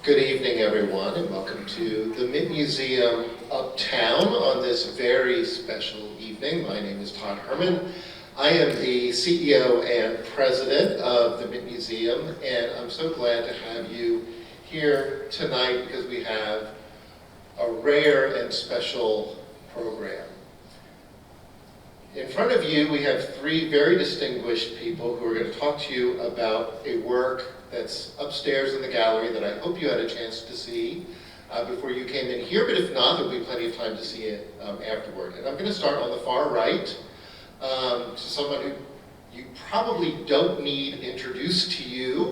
Good evening, everyone, and welcome to the Mint Museum Uptown on this very special evening. My name is Todd Herman. I am the CEO and President of the Mint Museum, and I'm so glad to have you here tonight because we have a rare and special program. In front of you, we have three very distinguished people who are going to talk to you about a work that's upstairs in the gallery that I hope you had a chance to see before you came in here, but if not, there'll be plenty of time to see it afterward. And I'm going to start on the far right to someone who you probably don't need introduced to you,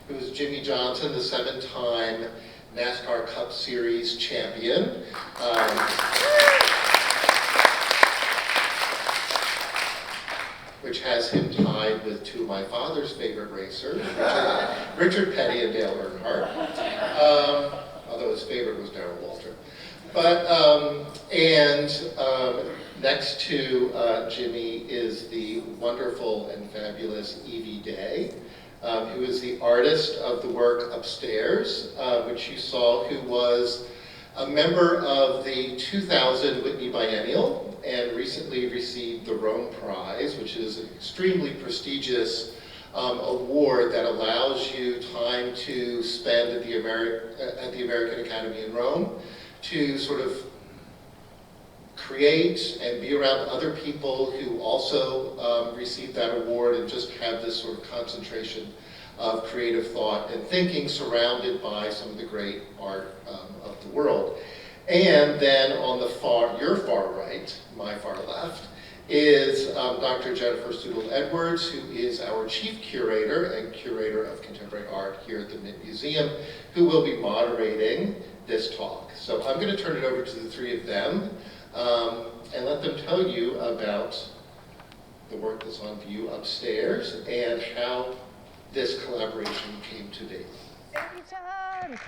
who is Jimmie Johnson, the 7-time NASCAR Cup Series champion. Which has him tied with two of my father's favorite racers, Richard Petty and Dale Earnhardt, although his favorite was Darrell Waltrip. But, next to Jimmie is the wonderful and fabulous Evie Day, who is the artist of the work upstairs, which you saw, who was a member of the 2000 Whitney Biennial, and recently received the Rome Prize, which is an extremely prestigious award that allows you time to spend at the American Academy in Rome to sort of create and be around other people who also receive that award and just have this sort of concentration of creative thought and thinking surrounded by some of the great art of the world. And then on the your far right, my far left, is Dr. Jennifer Stoodle-Edwards, who is our chief curator and curator of contemporary art here at the Mint Museum, who will be moderating this talk. So I'm going to turn it over to the three of them and let them tell you about the work that's on view upstairs and how this collaboration came to be. Thank you, Todd.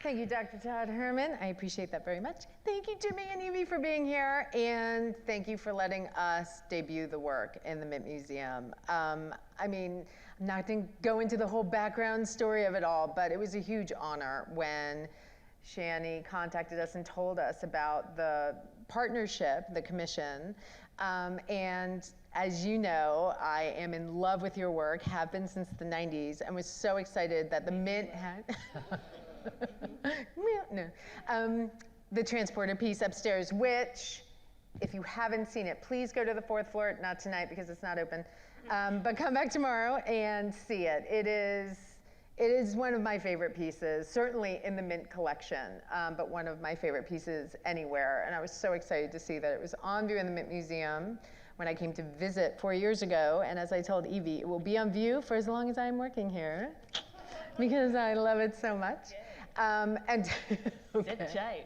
Thank you, Dr. Todd Herman. I appreciate that very much. Thank you, Jimmie and Evie, for being here, and thank you for letting us debut the work in the Mint Museum. I mean, I'm not going to go into the whole background story of it all, but it was a huge honor when Shani contacted us and told us about the partnership, the commission, and as you know, I am in love with your work, have been since the 90s, and was so excited that the Mint had... the transporter piece upstairs, which, if you haven't seen it, please go to the 4th floor, not tonight because it's not open, but come back tomorrow and see it. It is one of my favorite pieces, certainly in the Mint collection, but one of my favorite pieces anywhere. And I was so excited to see that it was on view in the Mint Museum when I came to visit 4 years ago. And as I told Evie, it will be on view for as long as I'm working here because I love it so much. Okay.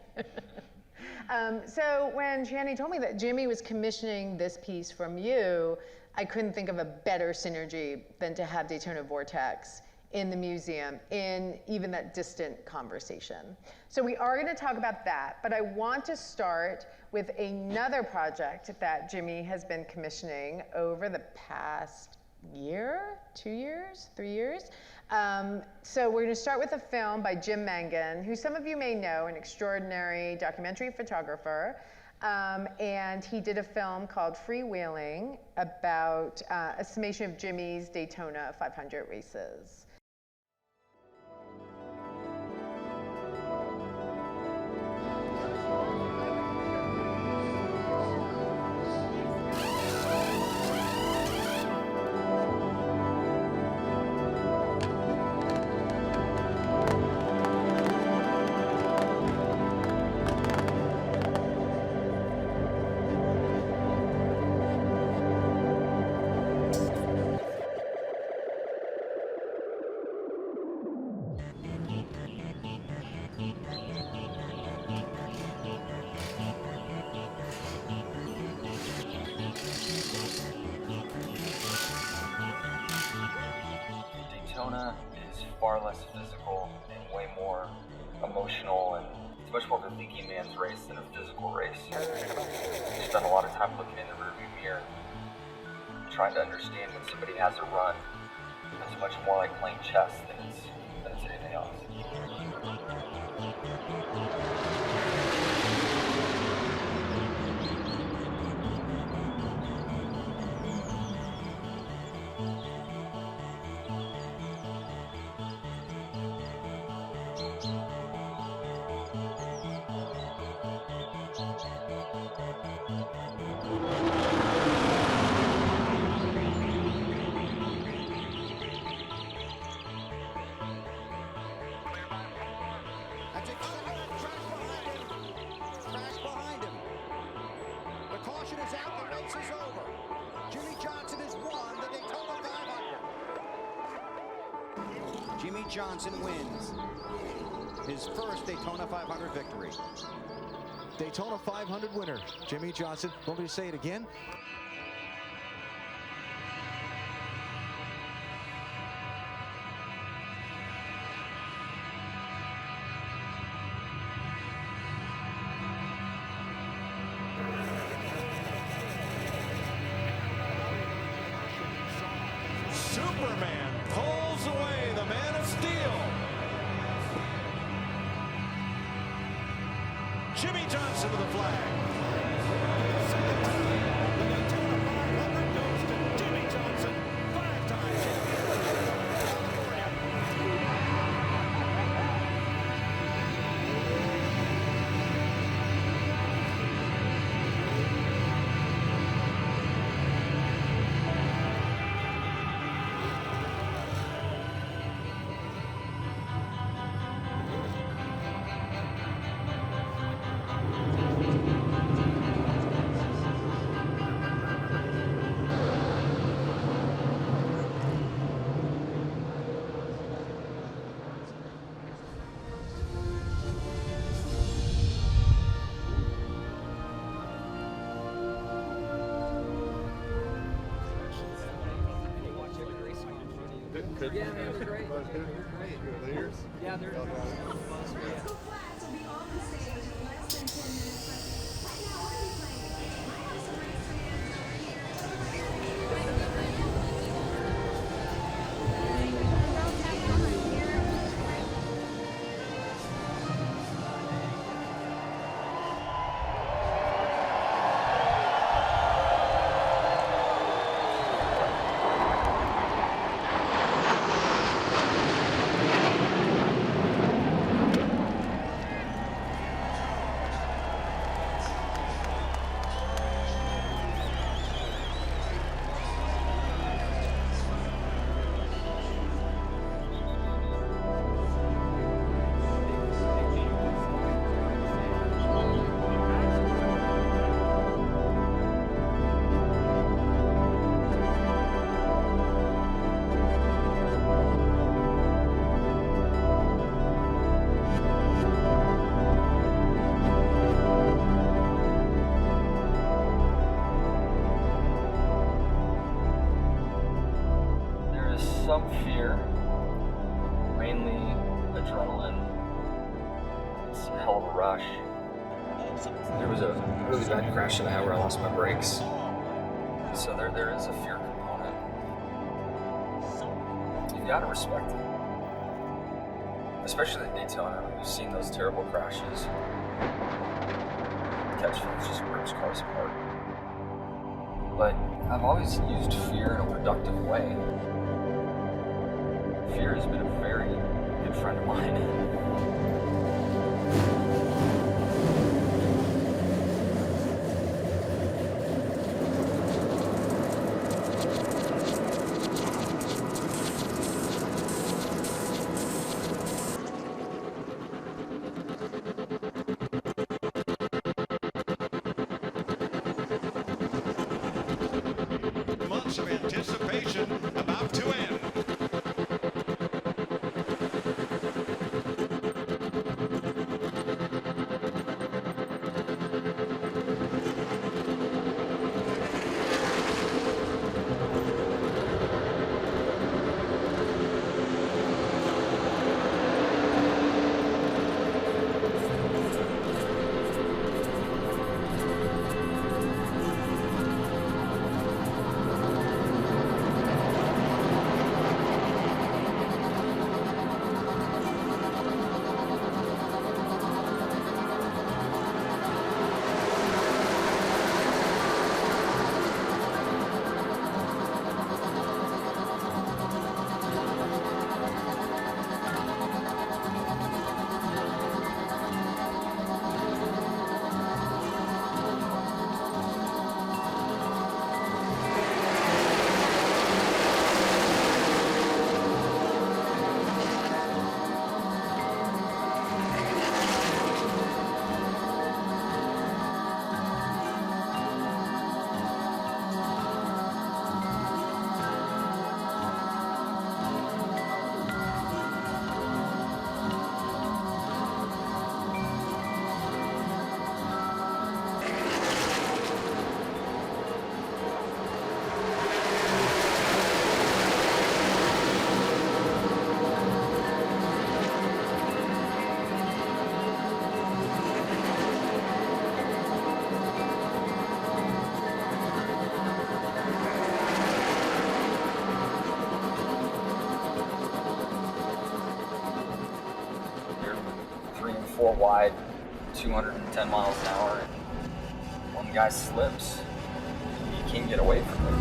So when Shani told me that Jimmie was commissioning this piece from you, I couldn't think of a better synergy than to have Daytona Vortex in the museum in even that distant conversation. So we are going to talk about that, but I want to start with another project that Jimmie has been commissioning over the past year, 2 years, 3 years. So we're going to start with a film by Jim Mangan, who some of you may know, an extraordinary documentary photographer. And he did a film called Freewheeling about a summation of Jimmie's Daytona 500 races. Daytona is far less physical and way more emotional, and it's much more of a thinking man's race than a physical race. I spend a lot of time looking in the rearview mirror, trying to understand when somebody has a run, It's much more like playing chess than it's anything else. Crash behind him. The caution is out. The race is over. Jimmie Johnson has won the Daytona 500. Jimmie Johnson wins his first Daytona 500 victory. Daytona 500 winner, Jimmie Johnson. Want me to say it again? Superman pulls away the Man of Steel. Jimmie Johnson to the flag. Second time, the Daytona 500 goes to Jimmie Johnson, 5-time champion of California. Yeah, man, they're great. Yeah, they're Flags will be on the stage in less than 10 minutes. But right now, what are we playing? My awesome race fans are here There is some fear, mainly adrenaline. It's a hell of a rush. There was a really bad crash that I had where I lost my brakes. So there is a fear component. You gotta respect it. Especially at Daytona, we've seen those terrible crashes. Catchphrase just rips cars apart. But I've always used fear in a productive way. Fear has been a very good friend of mine. Months of anticipation about to end. 4 wide, 210 miles an hour, and one guy slips, you can't get away from it.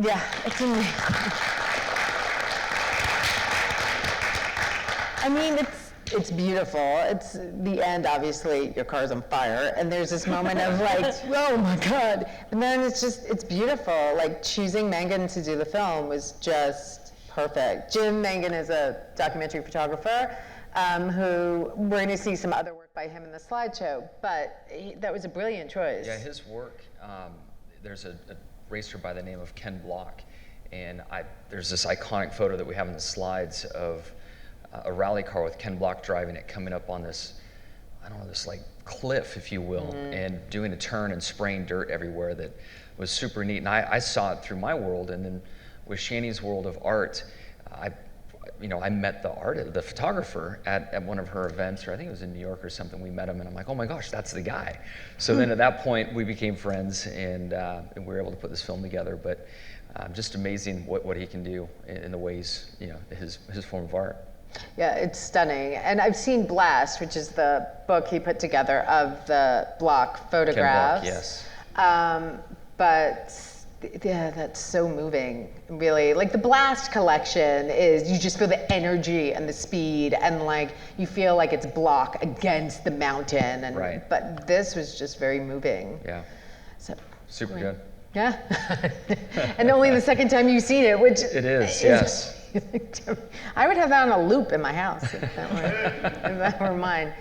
Yeah, it's amazing. I mean, it's beautiful. It's the end, obviously, your car's on fire, and there's this moment of like, oh my God. And then it's beautiful. Like, choosing Mangan to do the film was just perfect. Jim Mangan is a documentary photographer who we're going to see some other work by him in the slideshow, but that was a brilliant choice. Yeah, his work, there's a racer by the name of Ken Block, and there's this iconic photo that we have in the slides of a rally car with Ken Block driving it, coming up on this, I don't know, this like cliff, if you will, and doing a turn and spraying dirt everywhere. That was super neat. And I saw it through my world, and then with Shani's world of art, I met the photographer at one of her events, or I think it was in New York or something. We met him, and I'm like, oh my gosh, that's the guy. So then at that point, we became friends, and we were able to put this film together. But just amazing what he can do in the ways, his form of art. Yeah, it's stunning. And I've seen Blast, which is the book he put together of the Block photographs. Ken Block, yes. But yeah, that's so moving, really. Like the Blast collection is, you just feel the energy and the speed, and like you feel like it's Block against the mountain. And, right. But this was just very moving. Yeah. So, super good. Yeah. And only the second time you've seen it, which it is, yes. I would have that on a loop in my house if that were mine.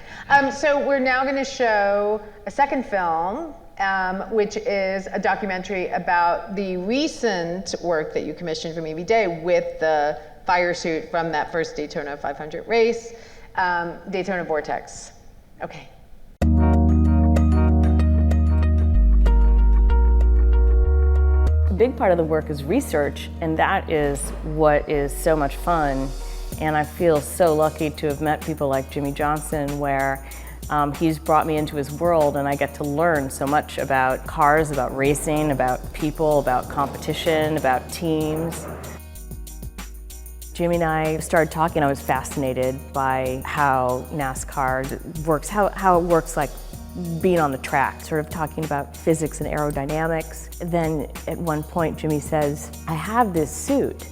So we're now going to show a second film, which is a documentary about the recent work that you commissioned from EV Day with the fire suit from that first Daytona 500 race, Daytona Vortex. Okay. A big part of the work is research, and that is what is so much fun. And I feel so lucky to have met people like Jimmie Johnson, where he's brought me into his world, and I get to learn so much about cars, about racing, about people, about competition, about teams. Jimmie and I started talking. I was fascinated by how NASCAR works, how it works like being on the track, sort of talking about physics and aerodynamics. Then at one point, Jimmie says, I have this suit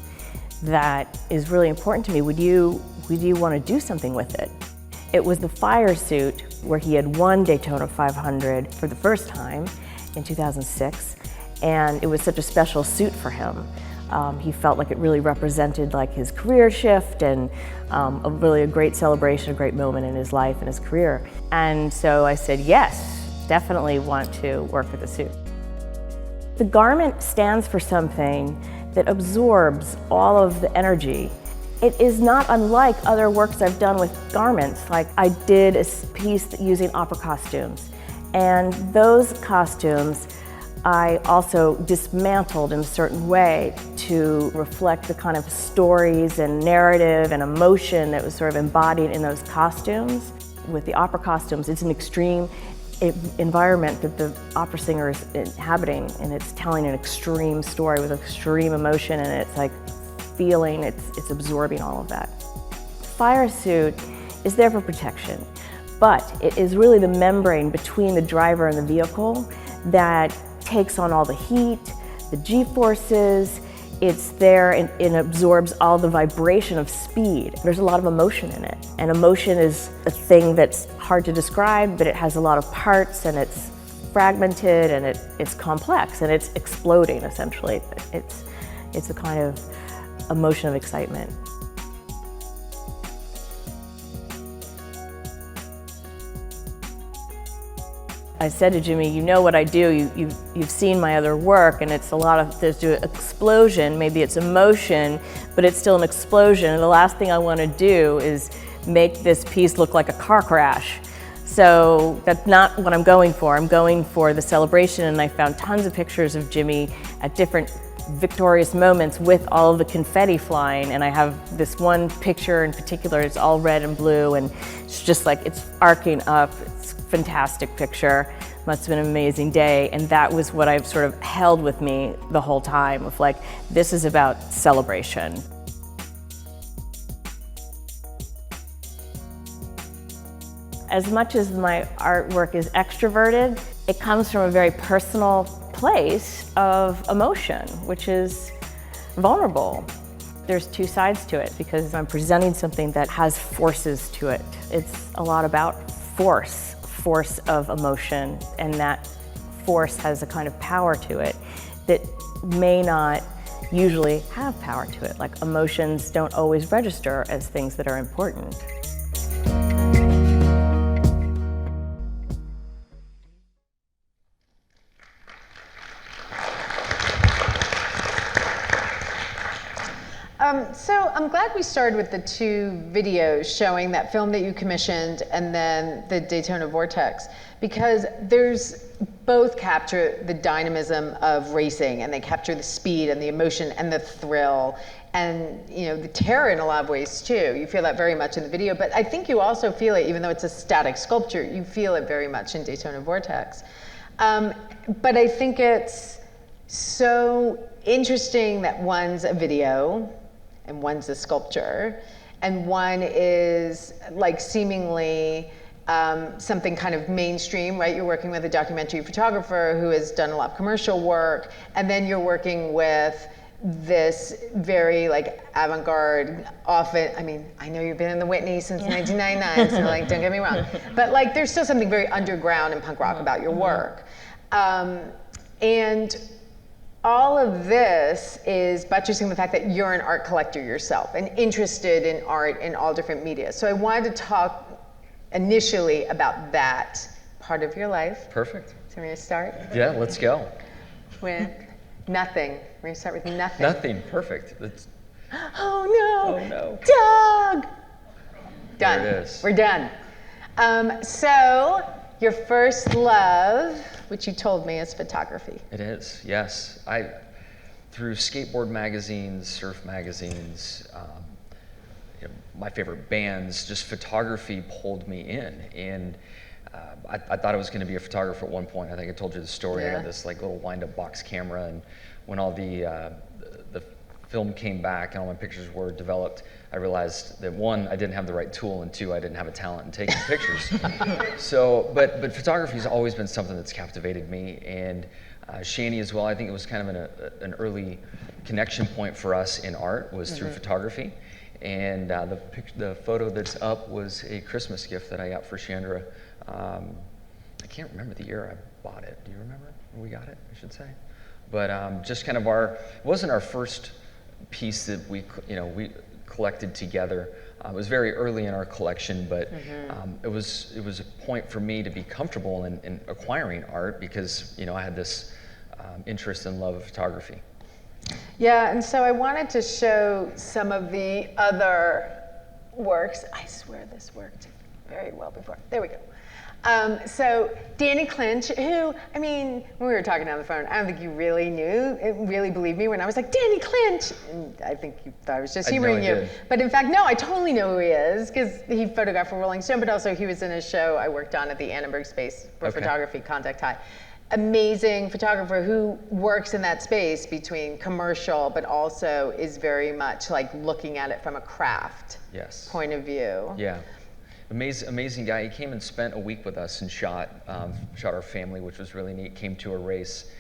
that is really important to me. Would you want to do something with it? It was the fire suit where he had won Daytona 500 for the first time, in 2006, and it was such a special suit for him. He felt like it really represented like his career shift and really a great celebration, a great moment in his life and his career. And so I said, yes, definitely want to work with the suit. The garment stands for something that absorbs all of the energy. It is not unlike other works I've done with garments. Like I did a piece using opera costumes, and those costumes I also dismantled in a certain way to reflect the kind of stories and narrative and emotion that was sort of embodied in those costumes. With the opera costumes, it's an extreme environment that the opera singer is inhabiting, and it's telling an extreme story with extreme emotion, and it's like feeling, it's absorbing all of that. Fire suit is there for protection, but it is really the membrane between the driver and the vehicle that takes on all the heat, the G-forces. It's there and it absorbs all the vibration of speed. There's a lot of emotion in it. And emotion is a thing that's hard to describe, but it has a lot of parts and it's fragmented and it's complex and it's exploding essentially. It's a kind of emotion of excitement. I said to Jimmie, you know what I do, you've seen my other work, and it's a lot of, there's an explosion, maybe it's emotion, but it's still an explosion, and the last thing I want to do is make this piece look like a car crash. So that's not what I'm going for. I'm going for the celebration, and I found tons of pictures of Jimmie at different victorious moments with all of the confetti flying, and I have this one picture in particular, it's all red and blue, and it's just like, it's arcing up. It's a fantastic picture. Must have been an amazing day, and that was what I've sort of held with me the whole time, of like, this is about celebration. As much as my artwork is extroverted, it comes from a very personal place of emotion, which is vulnerable. There's two sides to it because I'm presenting something that has forces to it. It's a lot about force of emotion, and that force has a kind of power to it that may not usually have power to it. Like emotions don't always register as things that are important. So I'm glad we started with the two videos showing that film that you commissioned and then the Daytona Vortex, because both capture the dynamism of racing, and they capture the speed and the emotion and the thrill and the terror in a lot of ways too. You feel that very much in the video, but I think you also feel it, even though it's a static sculpture, you feel it very much in Daytona Vortex. But I think it's so interesting that one's a video and one's a sculpture, and one is like seemingly something kind of mainstream, right? You're working with a documentary photographer who has done a lot of commercial work, and then you're working with this very like avant-garde, often, I mean, I know you've been in the Whitney since 1999, so like, don't get me wrong, but like there's still something very underground and punk rock about your work. And all of this is buttressing the fact that you're an art collector yourself and interested in art in all different media. So I wanted to talk initially about that part of your life. Perfect. So we're gonna start? Yeah, let's go. With nothing. We're gonna start with nothing. Nothing, perfect. Oh no! Oh no. Doug! Done. There it is. We're done. So your first love, which you told me, is photography. It is, yes. Through skateboard magazines, surf magazines, my favorite bands, just photography pulled me in. And I thought I was going to be a photographer at one point. I think I told you the story. Yeah. I had this like little wind-up box camera, and when all the film came back and all my pictures were developed, I realized that one, I didn't have the right tool, and two, I didn't have a talent in taking pictures. So, but photography has always been something that's captivated me, and Shani as well. I think it was kind of an early connection point for us in art was through photography, and the photo that's up was a Christmas gift that I got for Chandra. I can't remember the year I bought it. Do you remember? we got it, I should say. But just kind of it wasn't our first piece that we collected together. It was very early in our collection, but it was a point for me to be comfortable in acquiring art because I had this interest and love of photography. Yeah, and so I wanted to show some of the other works. I swear this worked very well before. There we go. So Danny Clinch, who, I mean, when we were talking on the phone, I don't think you really really believed me when I was like, Danny Clinch! And I think you thought I was just humoring you. But in fact, no, I totally know who he is, because he photographed for Rolling Stone, but also he was in a show I worked on at the Annenberg Space for Photography, Contact High. Amazing photographer who works in that space between commercial, but also is very much like looking at it from a craft point of view. Yeah. Amazing guy. He came and spent a week with us and shot our family, which was really neat. Came to a race,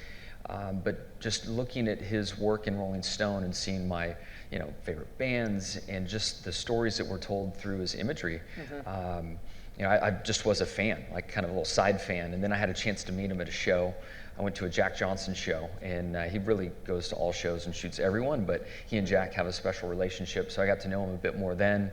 but just looking at his work in Rolling Stone and seeing my, favorite bands and just the stories that were told through his imagery. I just was a fan, like kind of a little side fan. And then I had a chance to meet him at a show. I went to a Jack Johnson show, and he really goes to all shows and shoots everyone. But he and Jack have a special relationship, so I got to know him a bit more then.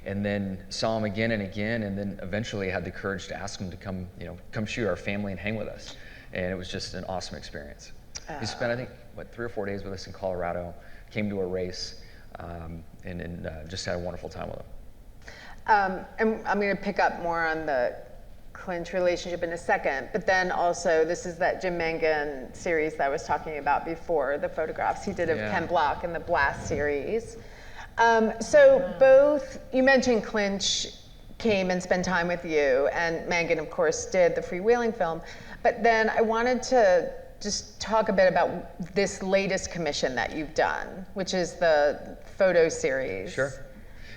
And then saw him again and again, and then eventually had the courage to ask him to come shoot our family and hang with us. And it was just an awesome experience. He spent, I think, 3 or 4 days with us in Colorado, came to a race, and just had a wonderful time with him. And I'm going to pick up more on the Clinch relationship in a second, but then also this is that Jim Mangan series that I was talking about before, the photographs he did of Ken Block in the Blast series. So both, you mentioned Clinch came and spent time with you, and Mangan, of course, did the freewheeling film. But then I wanted to just talk a bit about this latest commission that you've done, which is the photo series. Sure.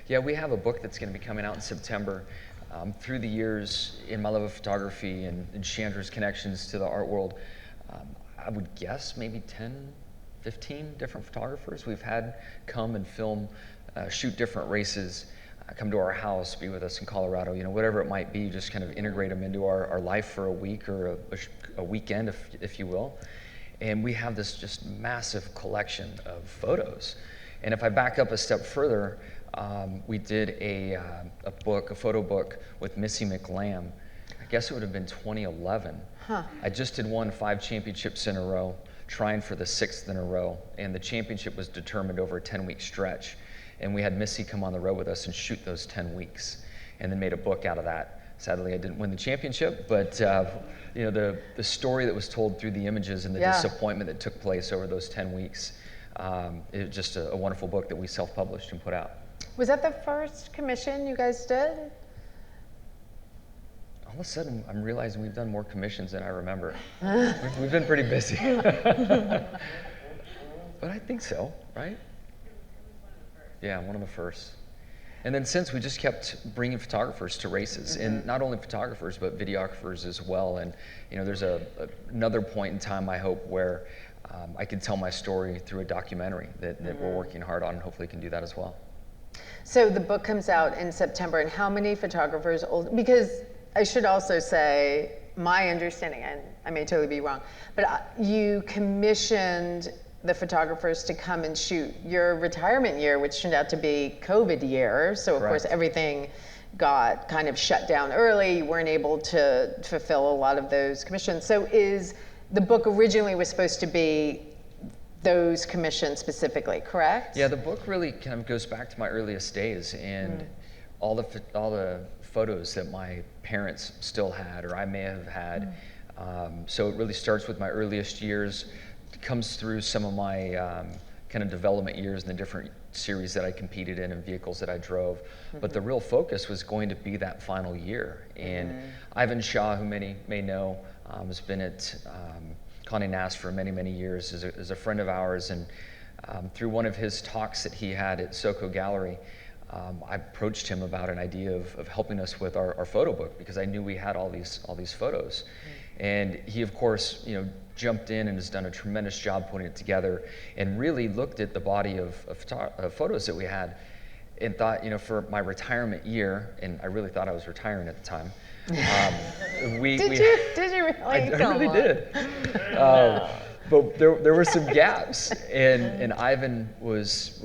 Yeah, we have a book that's going to be coming out in September. Through the years, in my love of photography and Chandra's connections to the art world, I would guess maybe 10, 15 different photographers we've had come and film, shoot different races, come to our house, be with us in Colorado, whatever it might be, just kind of integrate them into our life for a week or a weekend, if you will. And we have this just massive collection of photos. And if I back up a step further, we did a photo book with Missy McLamb. I guess it would have been 2011. I just had won 5 championships in a row, trying for the 6th in a row, and the championship was determined over a 10-week stretch. And we had Missy come on the road with us and shoot those 10 weeks, and then made a book out of that. Sadly, I didn't win the championship, but the story that was told through the images and the disappointment that took place over those 10 weeks, it was just a wonderful book that we self-published and put out. Was that the first commission you guys did? All of a sudden, I'm realizing we've done more commissions than I remember. We've been pretty busy. But I think so, right? Yeah, one of the first. And then since, we just kept bringing photographers to races, and not only photographers, but videographers as well. And there's another point in time, I hope, where I can tell my story through a documentary that we're working hard on, and hopefully can do that as well. So the book comes out in September, and how many photographers, because I should also say, my understanding, and I may totally be wrong, but you commissioned the photographers to come and shoot your retirement year, which turned out to be COVID year. So of course everything got kind of shut down early. You weren't able to fulfill a lot of those commissions. So the book originally was supposed to be those commissions specifically, correct? Yeah, the book really kind of goes back to my earliest days, and all the photos that my parents still had, or I may have had. So it really starts with my earliest years, comes through some of my kind of development years and the different series that I competed in and vehicles that I drove. But the real focus was going to be that final year. And Ivan Shaw, who many may know, has been at Condé Nast for many, many years, is a friend of ours. And through one of his talks that he had at SoCo Gallery, I approached him about an idea of helping us with our photo book, because I knew we had all these photos. And he, of course, jumped in and has done a tremendous job putting it together, and really looked at the body of photos that we had, and thought, for my retirement year, and I really thought I was retiring at the time, Did you really? I Come really on. did. But there were some gaps, and Ivan was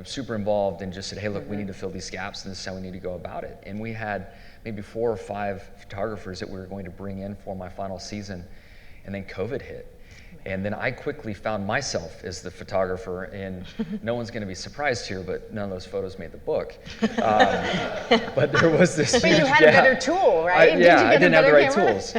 super involved and just said, hey, look, we need to fill these gaps, and this is how we need to go about it. And we had maybe 4 or 5 photographers that we were going to bring in for my final season, and then COVID hit. And then I quickly found myself as the photographer, and no one's going to be surprised here, but none of those photos made the book. But there was this But huge you had gap. a better tool, right? Did you I get a didn't have the better right camera? tools.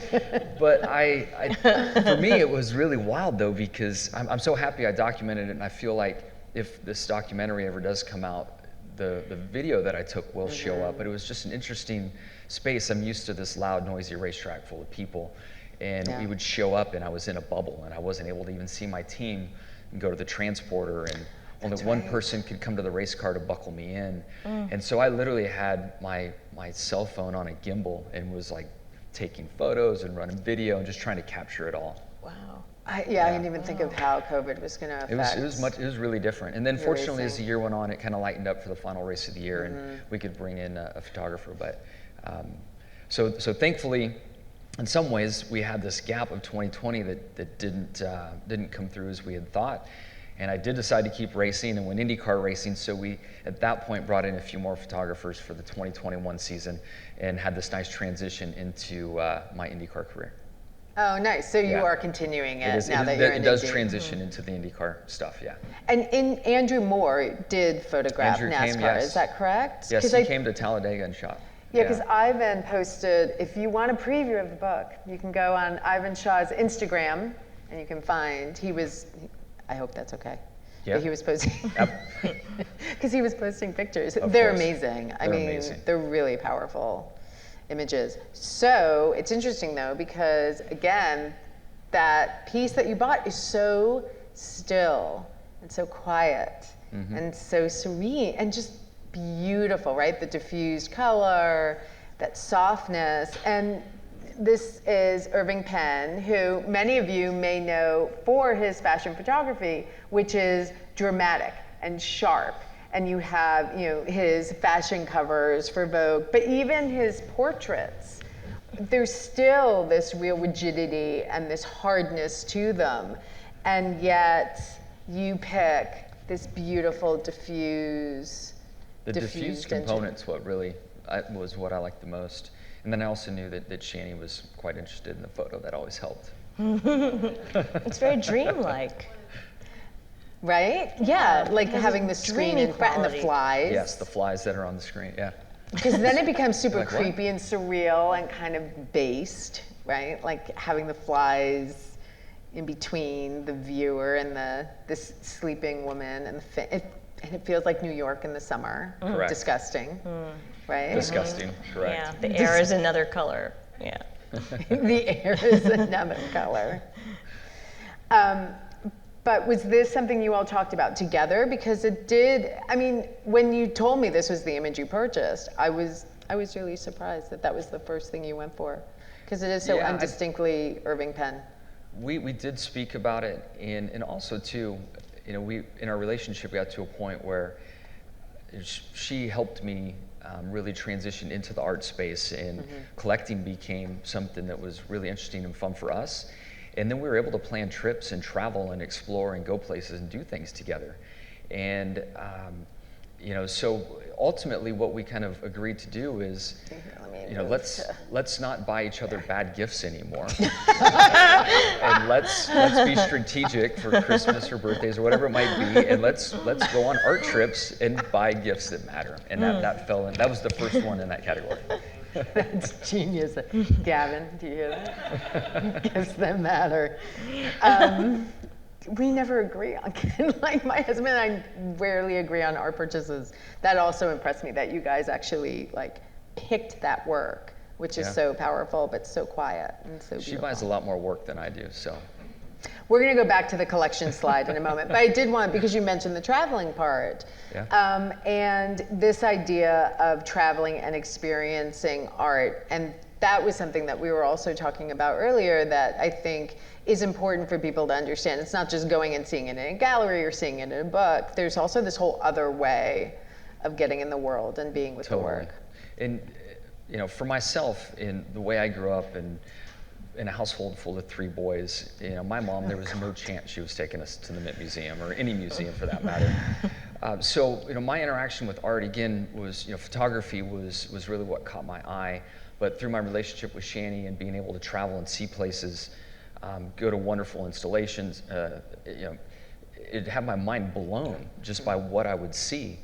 But for me, it was really wild, though, because I'm so happy I documented it, and I feel like if this documentary ever does come out, the video that I took will show up. But it was just an interesting space. I'm used to this loud, noisy racetrack full of people. And we would show up, and I was in a bubble, and I wasn't able to even see my team and go to the transporter, and only one person could come to the race car to buckle me in. And so I literally had my cell phone on a gimbal and was like taking photos and running video and just trying to capture it all. Wow. I didn't even think of how COVID was going to affect. It was really different. And then fortunately, as racing. the year went on, it kind of lightened up for the final race of the year, and we could bring in a photographer. But so thankfully, in some ways, we had this gap of 2020 that didn't come through as we had thought. And I did decide to keep racing and went IndyCar racing. So we, at that point, brought in a few more photographers for the 2021 season and had this nice transition into my IndyCar career. Oh, nice. So you Yeah. are continuing it now that it you're in does Indy. transition into the IndyCar stuff, yeah. And Andrew Moore did photograph Andrew NASCAR, came, yes. is that correct? Yes, 'Cause he came to Talladega and shot. Yeah, because Ivan posted, if you want a preview of the book, you can go on Ivan Shaw's Instagram and you can find, I hope that's okay. Yeah. But he was posting, because he was posting pictures. Of They're course. amazing. I They're mean, amazing. they're really powerful images. So it's interesting though, because again, that piece that you bought is so still and so quiet and so serene and just beautiful, right? The diffused color, that softness. And this is Irving Penn, who many of you may know for his fashion photography, which is dramatic and sharp. And you have, his fashion covers for Vogue, but even his portraits, there's still this real rigidity and this hardness to them. And yet you pick this beautiful The diffused engine. component's what really was what I liked the most. And then I also knew that Shani was quite interested in the photo. That always helped. It's very dreamlike. Right? Yeah, like It has having a the screen dreamy in front and the quality. flies. Yes, the flies that are on the screen, yeah. Because then it becomes super Like what? creepy and surreal and kind of based, right? Like having the flies in between the viewer and this sleeping woman, and it feels like New York in the summer. Correct. Disgusting, right? Disgusting, correct. Yeah, the air is another color. Yeah. The air is another color. But was this something you all talked about together? Because it did, I mean, when you told me this was the image you purchased, I was really surprised that was the first thing you went for. Because it is so Yeah, undistinctly Irving Penn. We did speak about it, and also too, we in our relationship got to a point where she helped me really transition into the art space, and collecting became something that was really interesting and fun for us. And then we were able to plan trips and travel and explore and go places and do things together. And so ultimately what we kind of agreed to do is, let's not buy each other bad gifts anymore. And let's be strategic for Christmas or birthdays or whatever it might be, and let's go on art trips and buy gifts that matter. And that was the first one in that category. That's genius. Gavin, do you hear that? Gifts that matter. We never agree on, like my husband and I rarely agree on our purchases. That also impressed me that you guys actually picked that work, which is so powerful, but so quiet and so beautiful. She buys a lot more work than I do, so. We're going to go back to the collection slide in a moment, but I did want, because you mentioned the traveling part, and this idea of traveling and experiencing art, and that was something that we were also talking about earlier that I think is important for people to understand. It's not just going and seeing it in a gallery or seeing it in a book. There's also this whole other way of getting in the world and being with the work. And you know, for myself, in the way I grew up in a household full of 3 boys, you know, my mom, there was no chance she was taking us to the Mint Museum or any museum for that matter. So, you know, my interaction with art, again, was, you know, photography was really what caught my eye. But through my relationship with Shani and being able to travel and see places, go to wonderful installations, you know, it had my mind blown just by what I would see.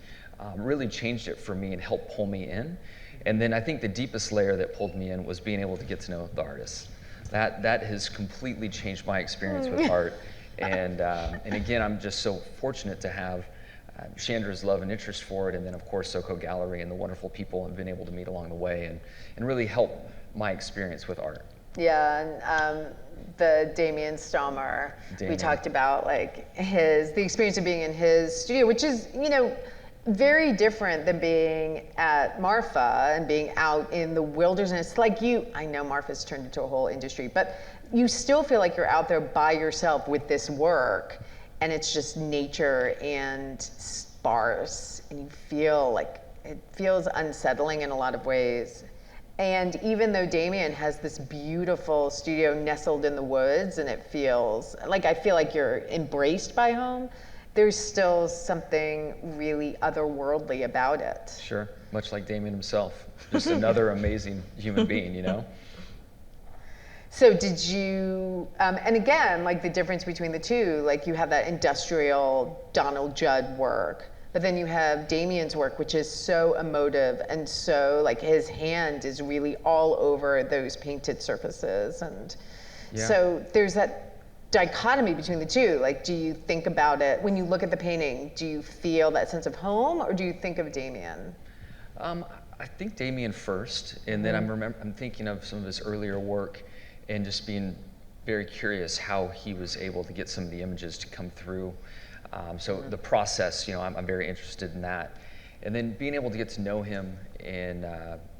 Really changed it for me and helped pull me in. And then I think the deepest layer that pulled me in was being able to get to know the artists. That has completely changed my experience with art. And again, I'm just so fortunate to have Chandra's love and interest for it, and then of course SoCo Gallery and the wonderful people I've been able to meet along the way, and really help my experience with art. Yeah, and the Damien Stalmer, we talked about like the experience of being in his studio, which is, you know, very different than being at Marfa and being out in the wilderness. Like I know Marfa's turned into a whole industry, but you still feel like you're out there by yourself with this work, and it's just nature and sparse, and you feel like it feels unsettling in a lot of ways. And even though Damien has this beautiful studio nestled in the woods, and it feels like, I feel like you're embraced by home, there's still something really otherworldly about it. Sure, much like Damien himself, just another amazing human being, you know? So did you, and again, like the difference between the two, like you have that industrial Donald Judd work, but then you have Damien's work, which is so emotive, and so like his hand is really all over those painted surfaces. And so there's that dichotomy between the two. Like, do you think about it, when you look at the painting, do you feel that sense of home, or do you think of Damien? I think Damien first, and then I'm thinking of some of his earlier work, and just being very curious how he was able to get some of the images to come through. So the process, you know, I'm very interested in that. And then being able to get to know him and,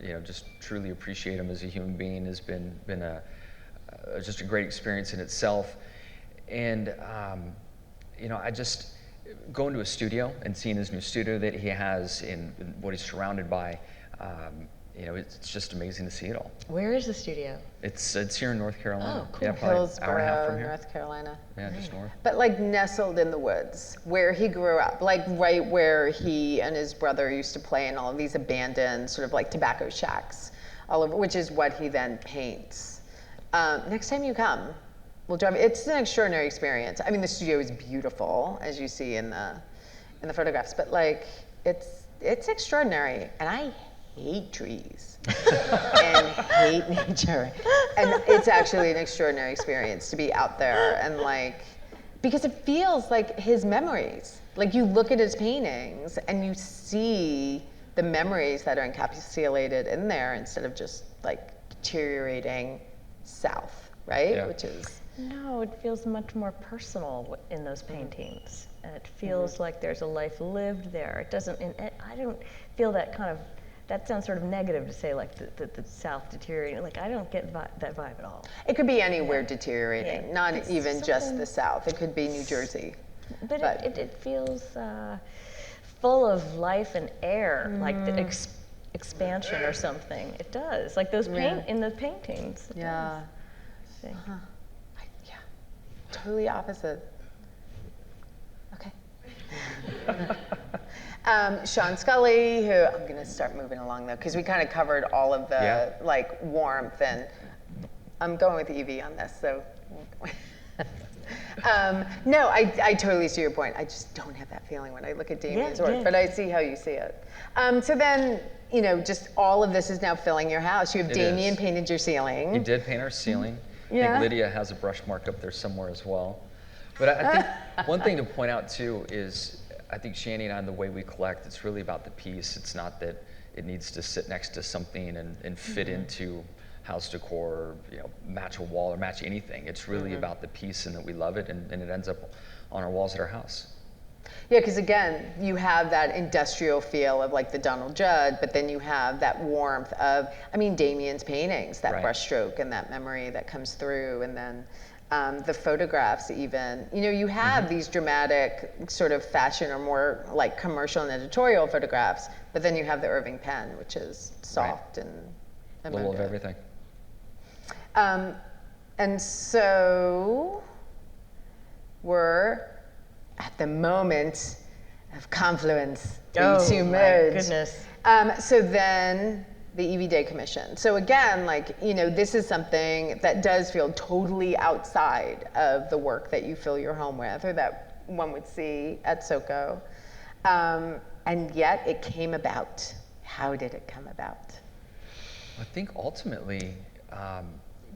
you know, just truly appreciate him as a human being has been just a great experience in itself. And, you know, I just going to a studio and seeing his new studio that he has and what he's surrounded by, you know, it's just amazing to see it all. Where is the studio? It's here in North Carolina. Oh, cool. Yeah, probably an hour and a half from Hillsborough, here. North Carolina. Yeah, just north. But like nestled in the woods, where he grew up, like right where he and his brother used to play in all of these abandoned sort of like tobacco shacks, all over, which is what he then paints. Next time you come, we'll drive. It's an extraordinary experience. I mean, the studio is beautiful, as you see in the photographs, but like it's extraordinary, and I hate trees and hate nature, and it's actually an extraordinary experience to be out there and like, because it feels like his memories. Like you look at his paintings and you see the memories that are encapsulated in there instead of just like deteriorating south, right? Yeah. Which is. No, it feels much more personal in those paintings. And it feels like there's a life lived there. It doesn't, I don't feel that kind of, that sounds sort of negative to say like the South deteriorating. Like I don't get that vibe at all. it It could be anywhere deteriorating, not It's even just something- the South. It could be New Jersey. But it feels full of life and air, like the expansion or something. It does, like those in the paintings. It Yeah. does. See. Yeah. Totally opposite. Okay. Sean Scully, who I'm going to start moving along though, because we kind of covered all of the like warmth, and I'm going with Evie on this. So no, I totally see your point. I just don't have that feeling when I look at Damien's work, but I see how you see it. So then, you know, just all of this is now filling your house. You have Damien painted your ceiling. He did paint our ceiling. I Yeah. think Lydia has a brush mark up there somewhere as well. But I think one thing to point out too is, I think Shani and I, the way we collect, it's really about the piece. It's not that it needs to sit next to something and fit into house decor, or, you know, match a wall or match anything. It's really about the piece and that we love it, and it ends up on our walls at our house. Yeah, because again, you have that industrial feel of like the Donald Judd, but then you have that warmth of, I mean, Damien's paintings, that brushstroke and that memory that comes through, and then the photographs even. You know, you have these dramatic sort of fashion or more like commercial and editorial photographs, but then you have the Irving pen, which is soft and A little of everything. And so we're at the moment of confluence. The two merge. Goodness. So then the EV Day Commission. So again, like, you know, this is something that does feel totally outside of the work that you fill your home with, or that one would see at SoCo. And yet it came about. How did it come about? I think ultimately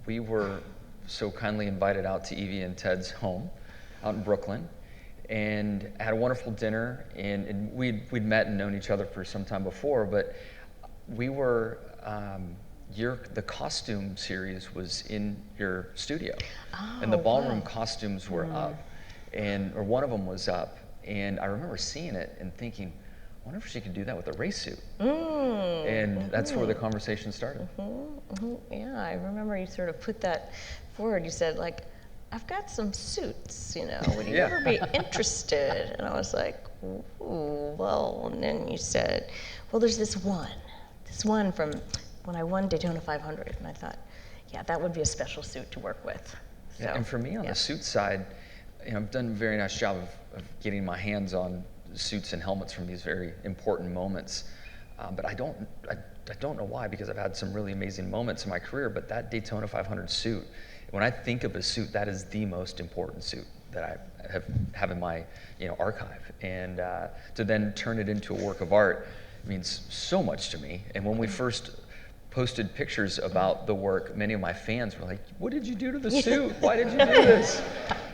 we were so kindly invited out to Evie and Ted's home out in Brooklyn, and had a wonderful dinner. And we'd met and known each other for some time before, but we were the costume series was in your studio, and the ballroom costumes were up, or one of them was up, and I remember seeing it and thinking, I wonder if she could do that with a race suit. And that's where the conversation started. Yeah, I remember you sort of put that forward. You said, like, I've got some suits, you know, would you ever be interested? And I was like, ooh, well, and then you said, well, there's this one from when I won Daytona 500. And I thought, yeah, that would be a special suit to work with. So, and for me on the suit side, you know, I've done a very nice job of getting my hands on suits and helmets from these very important moments. But I don't know why, because I've had some really amazing moments in my career, but that Daytona 500 suit, when I think of a suit, that is the most important suit that I have in my, you know, archive. And to then turn it into a work of art means so much to me. And when we first posted pictures about the work, many of my fans were like, what did you do to the suit? Why did you do this?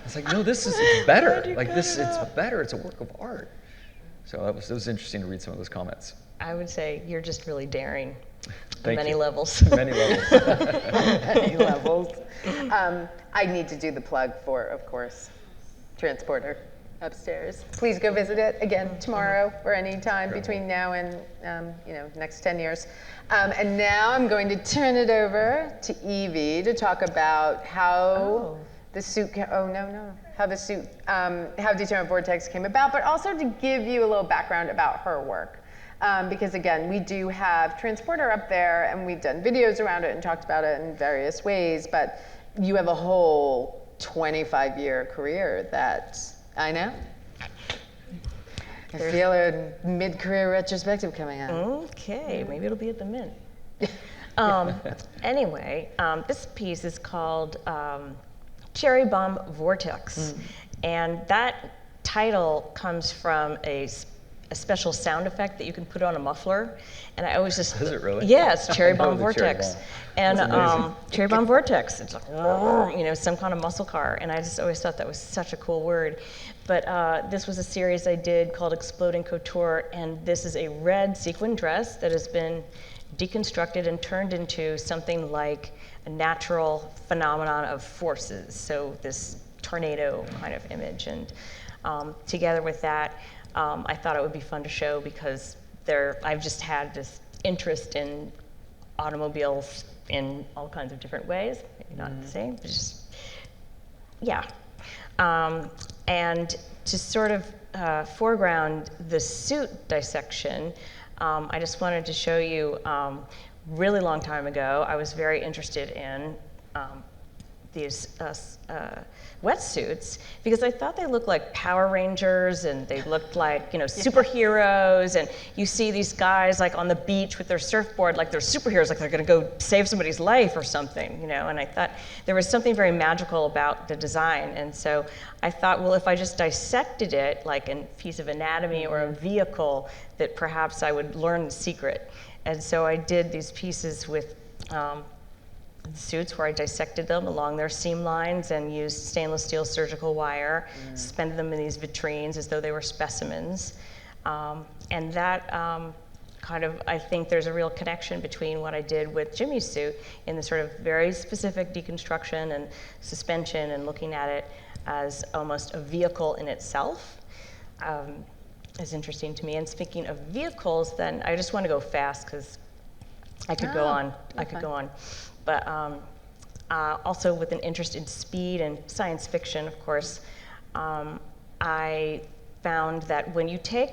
It's like, no, it's better. Like this, it's better. It's a work of art. So it was interesting to read some of those comments. I would say you're just really daring on Thank many you. levels. Many levels. Many levels. I need to do the plug for, of course, Transporter upstairs. Please go visit it again tomorrow or any time between now and next 10 years. And now I'm going to turn it over to Evie to talk about how the suit. How the suit, how Daytona Vortex came about, but also to give you a little background about her work. Because again, we do have Transporter up there, and we've done videos around it and talked about it in various ways, but you have a whole 25-year career that I know. I feel a mid-career retrospective coming up. Okay, maybe it'll be at the Mint. Anyway, this piece is called Cherry Bomb Vortex. And that title comes from a special sound effect that you can put on a muffler. And I always just... Is it really? Yeah, it's Cherry Bomb the Vortex. Cherry Bomb. And Cherry Bomb Vortex, it's like, you know, some kind of muscle car. And I just always thought that was such a cool word. But this was a series I did called Exploding Couture, and this is a red sequin dress that has been deconstructed and turned into something like a natural phenomenon of forces. So this tornado kind of image. And together with that, I thought it would be fun to show because I've just had this interest in automobiles in all kinds of different ways. Maybe not the same, but just, yeah. And to sort of foreground the suit dissection, I just wanted to show you, really long time ago, I was very interested in these wetsuits because I thought they looked like Power Rangers and they looked like, you know, superheroes. And you see these guys like on the beach with their surfboard, like they're superheroes, like they're going to go save somebody's life or something, you know. And I thought there was something very magical about the design. And so I thought, well, if I just dissected it like a piece of anatomy or a vehicle, that perhaps I would learn the secret. And so I did these pieces with suits where I dissected them along their seam lines and used stainless steel surgical wire, suspended them in these vitrines as though they were specimens. And that kind of, I think there's a real connection between what I did with Jimmie's suit in the sort of very specific deconstruction and suspension and looking at it as almost a vehicle in itself. Is interesting to me. And speaking of vehicles, then I just want to go fast because I could go on. I could go on. But also with an interest in speed and science fiction, of course, I found that when you take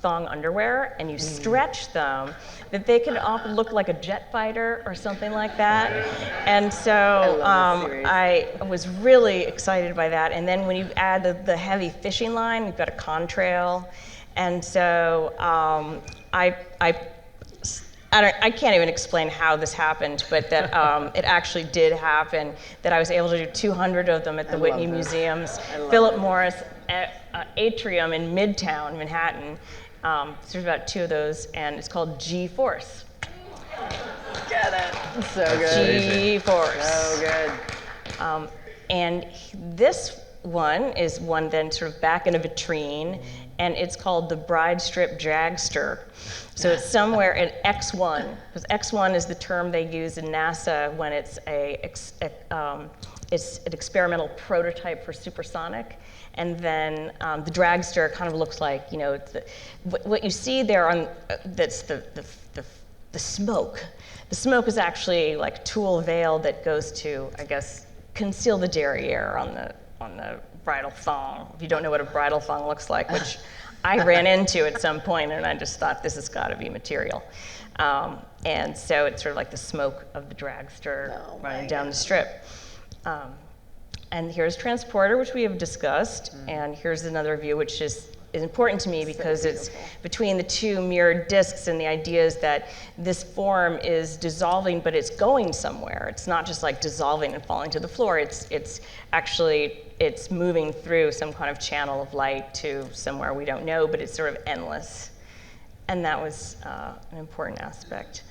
thong underwear and you stretch them, that they can often look like a jet fighter or something like that. And so I was really excited by that. And then when you add the heavy fishing line, you've got a contrail. And so I can't even explain how this happened, but that it actually did happen, that I was able to do 200 of them at the Whitney Museum's Philip Morris Atrium in Midtown, Manhattan. So there's about 2 of those, and it's called G-Force. Get it. So good. G-Force. So good. And this one is one then sort of back in a vitrine, and it's called the Bride Strip Dragster. So it's somewhere at X1, because X1 is the term they use in NASA when it's it's an experimental prototype for supersonic. And then the dragster kind of looks like, you know, what you see there on that's the smoke. The smoke is actually like tulle veil that goes to, I guess, conceal the derriere on the bridal thong. If you don't know what a bridal thong looks like, which I ran into at some point, and I just thought this has got to be material. And so it's sort of like the smoke of the dragster running down the strip. And here's Transporter, which we have discussed, and here's another view, which is important to me because it's between the 2 mirrored discs, and the idea is that this form is dissolving, but it's going somewhere. It's not just like dissolving and falling to the floor. It's actually moving through some kind of channel of light to somewhere we don't know, but it's sort of endless. And that was an important aspect.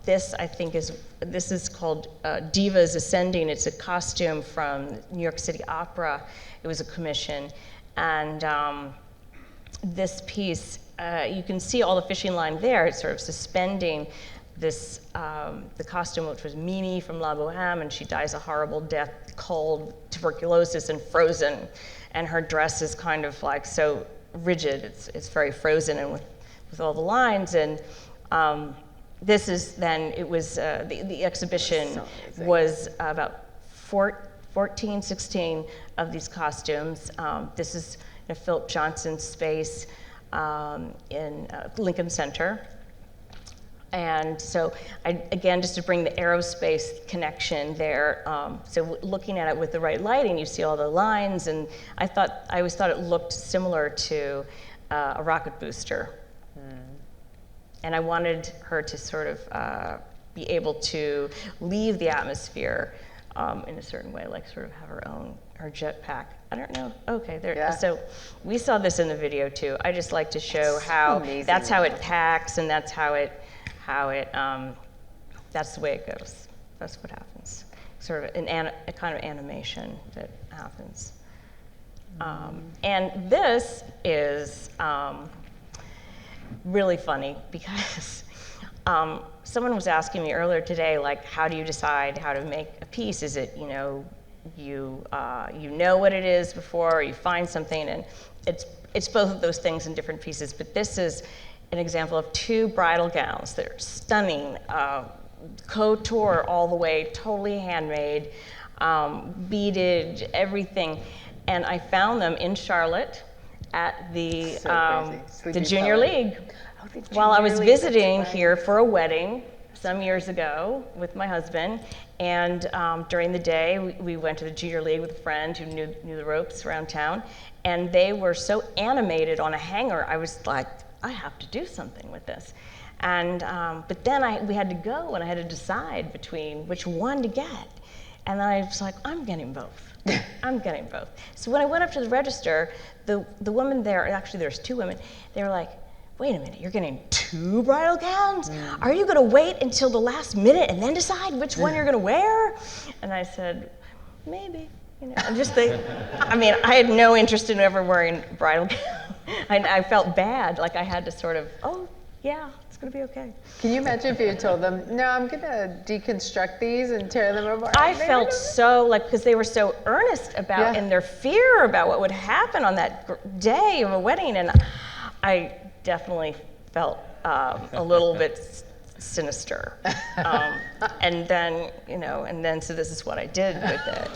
This, I think, is called Divas Ascending. It's a costume from New York City Opera. It was a commission. And this piece, you can see all the fishing line there. It's sort of suspending this, the costume, which was Mimi from La Boheme, and she dies a horrible death, cold, tuberculosis, and frozen. And her dress is kind of like so rigid. It's very frozen and with all the lines. And this is then, it was, the exhibition was about 14, 16 of these costumes. This is Philip Johnson's space in Lincoln Center. And so, again, just to bring the aerospace connection there, so looking at it with the right lighting, you see all the lines, and I always thought it looked similar to a rocket booster. And I wanted her to sort of be able to leave the atmosphere in a certain way, like sort of have her jetpack. I don't know. Okay, there. Yeah. So we saw this in the video too. I just like to show how that's how it packs, and that's how it that's the way it goes. That's what happens. Sort of a kind of animation that happens. And this is really funny because someone was asking me earlier today, like, how do you decide how to make a piece? Is it, you know what it is before, or you find something, and it's both of those things in different pieces. But this is an example of 2 bridal gowns that are stunning, couture all the way, totally handmade, beaded, everything. And I found them in Charlotte at the Junior League. While I was visiting here for a wedding some years ago with my husband, and during the day we went to the Junior League with a friend who knew the ropes around town, and they were so animated on a hanger. I was like, I have to do something with this. And but then we had to go, and I had to decide between which one to get. And I was like, I'm getting both. I'm getting both. So when I went up to the register, the woman there, actually there's 2 women, they were like, wait a minute, you're getting 2 bridal gowns? Are you gonna wait until the last minute and then decide which one you're gonna wear? And I said, maybe. You know, I mean, I had no interest in ever wearing bridal gown. I felt bad, like I had to sort of, oh yeah, it's gonna be okay. Can you imagine if you had told them, no, I'm gonna deconstruct these and tear them apart? I felt so, like, because they were so earnest about, and their fear about what would happen on that day of a wedding, and I definitely felt a little bit sinister. And then, so this is what I did with it.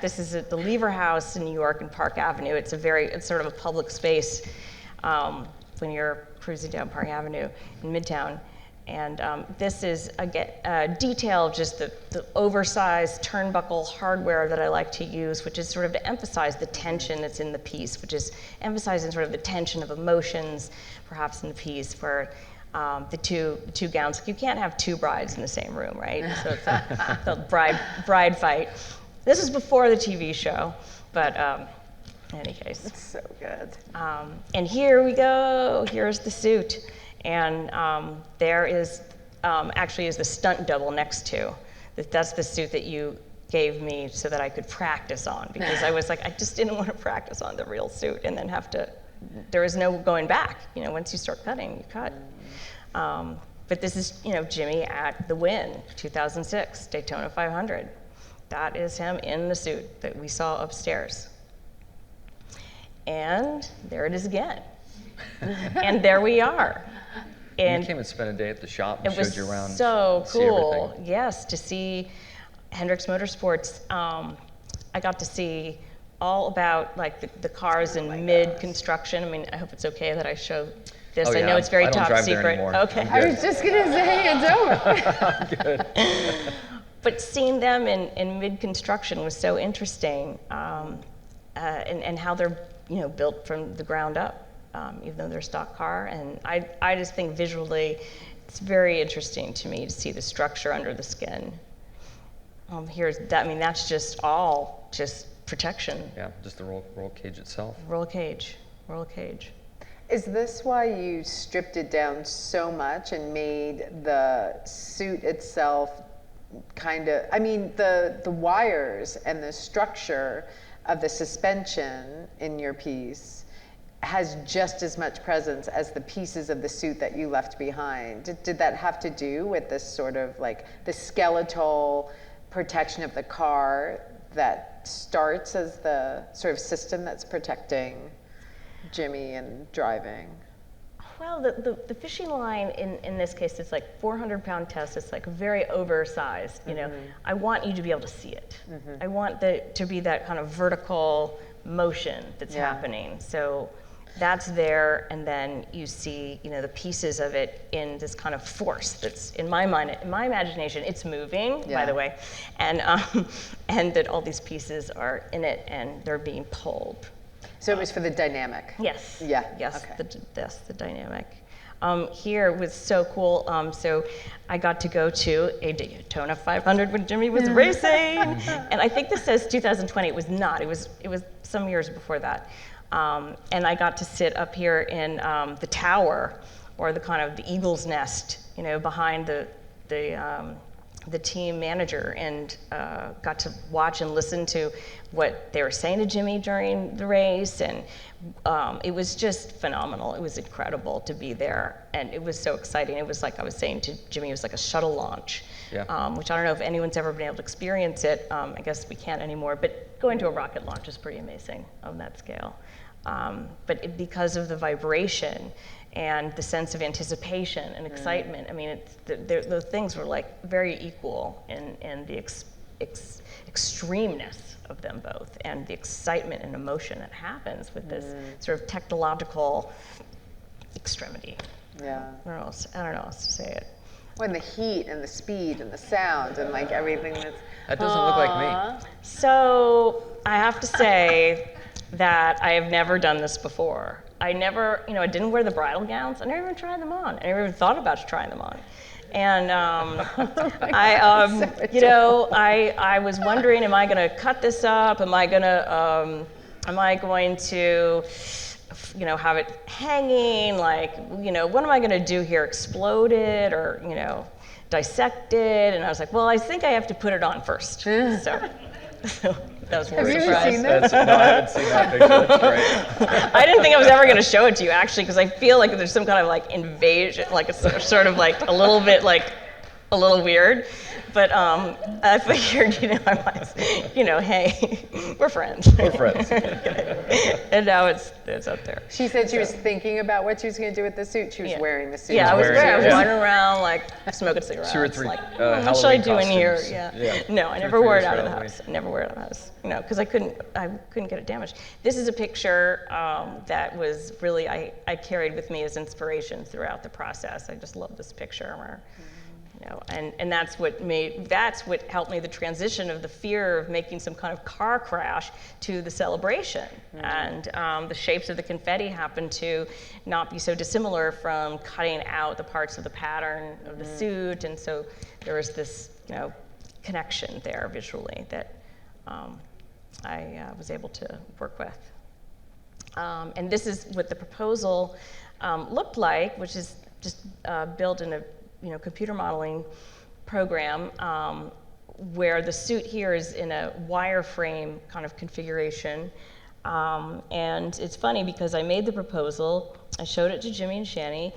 This is at the Lever House in New York in Park Avenue. It's sort of a public space when you're cruising down Park Avenue in Midtown. And this is a detail of just the oversized turnbuckle hardware that I like to use, which is sort of to emphasize the tension that's in the piece, which is emphasizing sort of the tension of emotions, perhaps in the piece, where the two gowns. You can't have two brides in the same room, right? So it's the bride fight. This was before the TV show, but in any case. It's so good. And here we go. Here's the suit. And there is actually is the stunt double next to. That's the suit that you gave me so that I could practice on, because I was like, I just didn't want to practice on the real suit and then have to, there is no going back. Once you start cutting, you cut. But this is, Jimmie at the win, 2006, Daytona 500. That is him in the suit that we saw upstairs. And there it is again. And there we are. And you came and spent a day at the shop and showed you around. It was so cool. Everything. Yes, to see Hendricks Motorsports. I got to see all about the cars in mid-construction. I mean, I hope it's okay that I show this. Oh, yeah. I know it's very I don't top drive secret. there anymore. Okay. I was just gonna say it's over. Good. But seeing them in mid-construction was so interesting, and how they're built from the ground up. Even though they're a stock car, and I just think visually it's very interesting to me to see the structure under the skin. That's just protection. Yeah, just the roll cage itself. Roll cage. Is this why you stripped it down so much and made the suit itself the wires and the structure of the suspension in your piece has just as much presence as the pieces of the suit that you left behind? Did that have to do with this sort of the skeletal protection of the car that starts as the sort of system that's protecting Jimmie and driving? Well, the fishing line in this case is 400-pound test. It's very oversized. I want you to be able to see it. I want to be that kind of vertical motion that's happening. So that's there, and then you see, the pieces of it in this kind of force that's in my mind, in my imagination, it's moving, by the way, and that all these pieces are in it and they're being pulled. So it was for the dynamic. Yes. Yeah. Yes. Okay. The dynamic. Here was so cool. So I got to go to a Daytona 500 when Jimmie was racing, and I think this says 2020. It was not. It was some years before that. And I got to sit up here in the tower, or the kind of the eagle's nest, behind the team manager, and got to watch and listen to what they were saying to Jimmie during the race, and it was just phenomenal. It was incredible to be there, and it was so exciting. It was like I was saying to Jimmie, it was like a shuttle launch, which I don't know if anyone's ever been able to experience it. I guess we can't anymore, but going to a rocket launch is pretty amazing on that scale. Because of the vibration and the sense of anticipation and excitement, the things were very equal in the extremeness of them both, and the excitement and emotion that happens with this sort of technological extremity. Yeah. I don't know how else to say it. When the heat and the speed and the sound and everything that's... That doesn't look like me. So I have to say that I have never done this before. I never, I didn't wear the bridal gowns. I never even tried them on. I never even thought about trying them on. And I was wondering, am I going to cut this up? Am I going to have it hanging? What am I going to do here? Explode it or, dissect it? And I was like, well, I think I have to put it on first. So that was more Have you surprise. seen this? No, I haven't seen that picture. That's great. I didn't think I was ever going to show it to you, actually, because I feel like there's some kind of invasion, a sort of a little bit a little weird, but I figured, hey, we're friends. We're friends. And now it's up there. She said she was thinking about what she was going to do with the suit. She was wearing the suit. Yeah, I was wearing it, wandering around like smoking cigarettes. 2 or 3 like, what should I do in here? costumes. Yeah. No, I 2 or never 3 wore it years out for of the Halloween. house. I never wear it out of the house. Because I couldn't get it damaged. This is a picture that was really I carried with me as inspiration throughout the process. I just love this picture where, and that's what helped me the transition of the fear of making some kind of car crash to the celebration. And the shapes of the confetti happened to not be so dissimilar from cutting out the parts of the pattern of the suit, and so there was this connection there visually that I was able to work with. And this is what the proposal looked like, which is just built in a computer modeling program where the suit here is in a wireframe kind of configuration. And it's funny because I made the proposal, I showed it to Jimmie and Shani,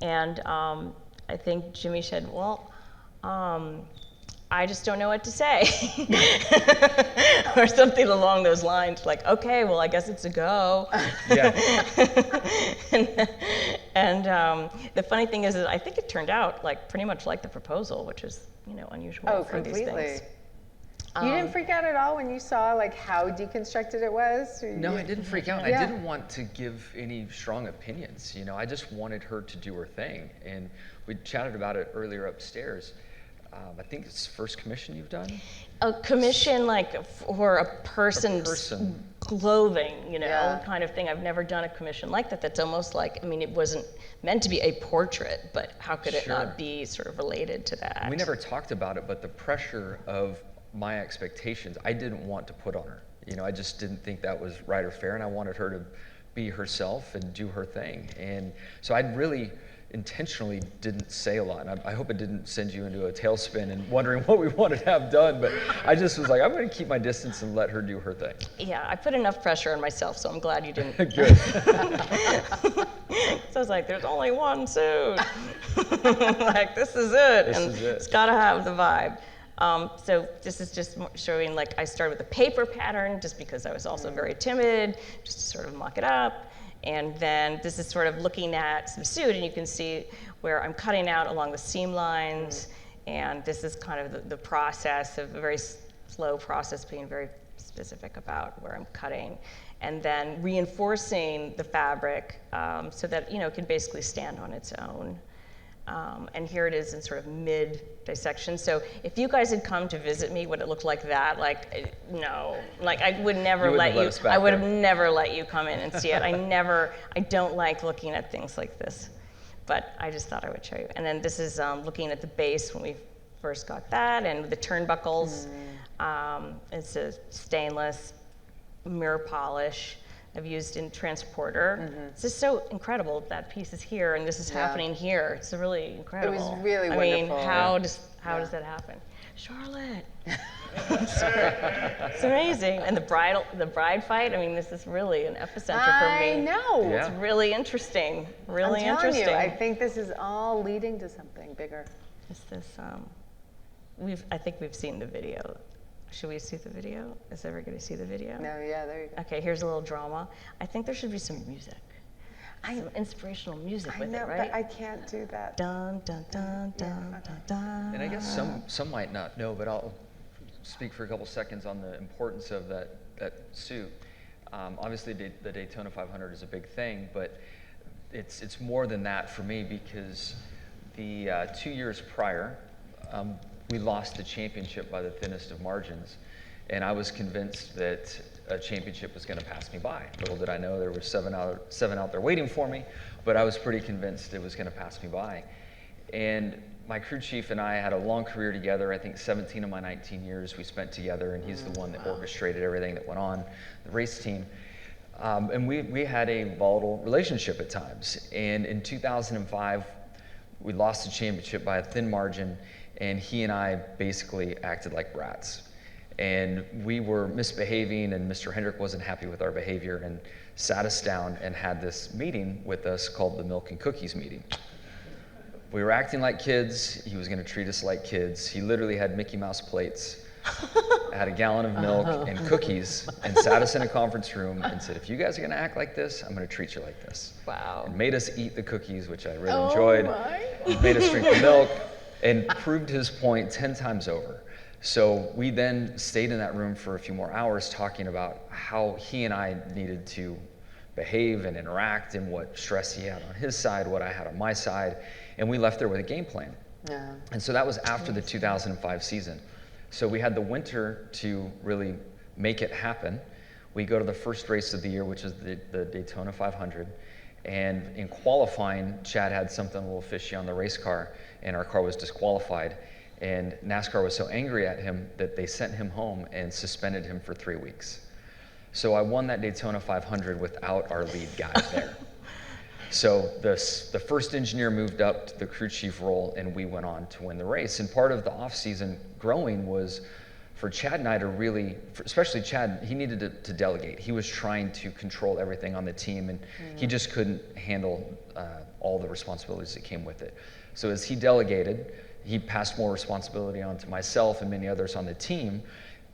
and I think Jimmie said, well, I just don't know what to say. Or something along those lines, like, okay, well, I guess it's a go. Yeah. and the funny thing is that I think it turned out pretty much like the proposal, which is, unusual for these things. You didn't freak out at all when you saw how deconstructed it was? No, I didn't freak out. Yeah. I didn't want to give any strong opinions. I just wanted her to do her thing. And we chatted about it earlier upstairs. I think it's the first commission you've done? A commission for a person's clothing, kind of thing. I've never done a commission like that. That's almost it wasn't meant to be a portrait, but how could it not be sort of related to that? We never talked about it, but the pressure of my expectations, I didn't want to put on her. I just didn't think that was right or fair, and I wanted her to be herself and do her thing. And so I really intentionally didn't say a lot, and I hope it didn't send you into a tailspin and wondering what we wanted to have done, but I just was like, I'm going to keep my distance and let her do her thing. Yeah, I put enough pressure on myself, so I'm glad you didn't. Good. So I was like, there's only one suit. This is it. It's got to have the vibe. So this is just showing, I started with a paper pattern just because I was also very timid, just to sort of muck it up. And then this is sort of looking at the suit, and you can see where I'm cutting out along the seam lines. And this is kind of the process of a very slow process, being very specific about where I'm cutting. And then reinforcing the fabric so that, it can basically stand on its own. And here it is in sort of mid dissection. So if you guys had come to visit me, would it look like that? No. I would never let you. I would have never let you come in and see it. I don't like looking at things like this. But I just thought I would show you. And then this is looking at the base when we first got that, and the turnbuckles. It's a stainless mirror polish I've used in transporter. It's just so incredible that piece is here and this is happening here. It's really incredible. It was really wonderful. How does that happen? Charlotte. It's amazing. And the bride fight, this is really an epicenter for me. I know. It's really interesting. Really I'm telling interesting. you, I think this is all leading to something bigger. Is this I think we've seen the video. Should we see the video? Is everybody see the video? No, yeah, there you go. Okay, here's a little drama. I think there should be some music. Some inspirational music with it, right? But I can't do that. Dun, dun, dun, dun, dun, dun. And I guess some might not know, but I'll speak for a couple seconds on the importance of that suit. Obviously, the Daytona 500 is a big thing, but it's more than that for me because the 2 years prior, we lost the championship by the thinnest of margins, and I was convinced that a championship was going to pass me by. Little did I know there were seven out there waiting for me, but I was pretty convinced it was going to pass me by. And my crew chief and I had a long career together. I think 17 of my 19 years we spent together, and he's the one that orchestrated everything that went on the race team. And we had a volatile relationship at times. And in 2005, we lost the championship by a thin margin, and he and I basically acted like brats. And we were misbehaving, and Mr. Hendrick wasn't happy with our behavior and sat us down and had this meeting with us called the Milk and Cookies meeting. We were acting like kids. He was going to treat us like kids. He literally had Mickey Mouse plates, had a gallon of milk and cookies, and sat us in a conference room and said, if you guys are going to act like this, I'm going to treat you like this. Wow. And made us eat the cookies, which I really Oh enjoyed. my. He made us drink the milk and proved his point 10 times over. So we then stayed in that room for a few more hours talking about how he and I needed to behave and interact and what stress he had on his side, what I had on my side, and we left there with a game plan. Yeah. And so that was after the 2005 season. So we had the winter to really make it happen. We go to the first race of the year, which is the Daytona 500, and in qualifying, Chad had something a little fishy on the race car, and our car was disqualified. And NASCAR was so angry at him that they sent him home and suspended him for 3 weeks. So I won that Daytona 500 without our lead guy there. So the first engineer moved up to the crew chief role, and we went on to win the race. And part of the off-season growing was for Chad and I to really, especially Chad, he needed to delegate. He was trying to control everything on the team, and he just couldn't handle all the responsibilities that came with it. So as he delegated, he passed more responsibility on to myself and many others on the team.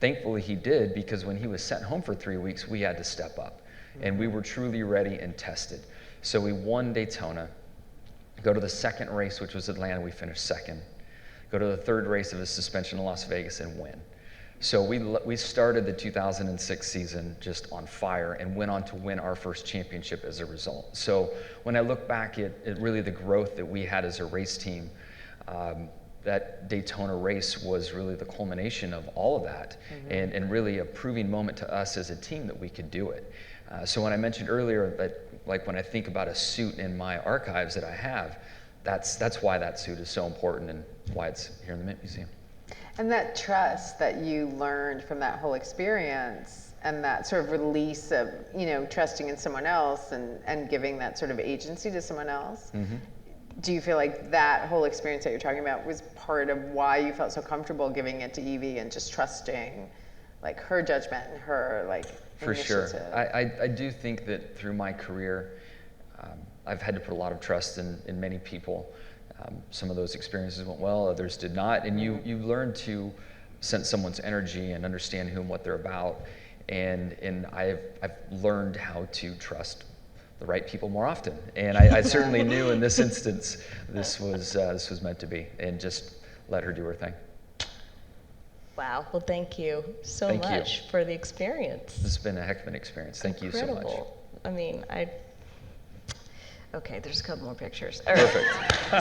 Thankfully he did, because when he was sent home for 3 weeks, we had to step up. And we were truly ready and tested. So we won Daytona, go to the second race, which was Atlanta, we finished second. Go to the third race of his suspension in Las Vegas and win. So we started the 2006 season just on fire and went on to win our first championship as a result. So when I look back at really the growth that we had as a race team, that Daytona race was really the culmination of all of that, and really a proving moment to us as a team that we could do it. So when I mentioned earlier that, like, when I think about a suit in my archives that I have, that's why that suit is so important and why it's here in the Mint Museum. And that trust that you learned from that whole experience, and that sort of release of, you know, trusting in someone else and giving that sort of agency to someone else. Do you feel like that whole experience that you're talking about was part of why you felt so comfortable giving it to Evie and just trusting, like, her judgment and her, like, For initiative? sure. I do think that through my career, I've had to put a lot of trust in many people. Some of those experiences went well, others did not. And you learn to sense someone's energy and understand who and what they're about. And I've learned how to trust the right people more often. And I certainly knew in this instance this was meant to be, and just let her do her thing. Wow. Well, thank you so Thank much you. for the experience. This has been a heck of an experience. Thank you so much. Incredible. I mean, okay, there's a couple more pictures. All right. Perfect.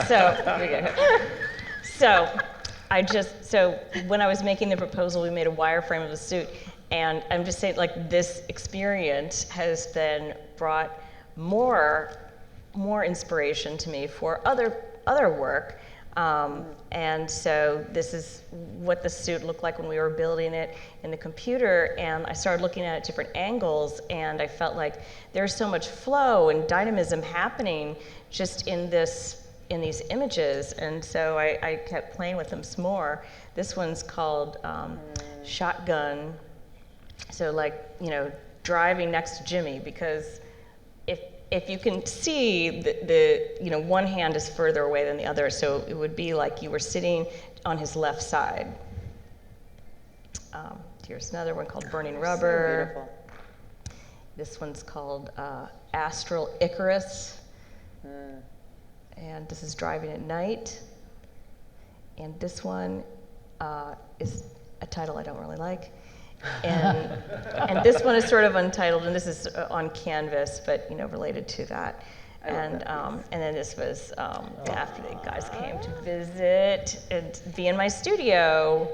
So when I was making the proposal, we made a wireframe of the suit, and I'm just saying, like, this experience has then brought more inspiration to me for other work. And so this is what the suit looked like when we were building it in the computer, and I started looking at it at different angles, and I felt like there's so much flow and dynamism happening just in these images, and so I kept playing with them some more. This one's called Shotgun. So, like, you know, driving next to Jimmie, because if you can see the you know, one hand is further away than the other, so it would be like you were sitting on his left side. Here's another one called Burning Rubber. So beautiful. This one's called Astral Icarus. And this is Driving at Night. And this one is a title I don't really like. And this one is sort of untitled, and this is on canvas, but, you know, related to that. And then this was after the guys came to visit and be in my studio.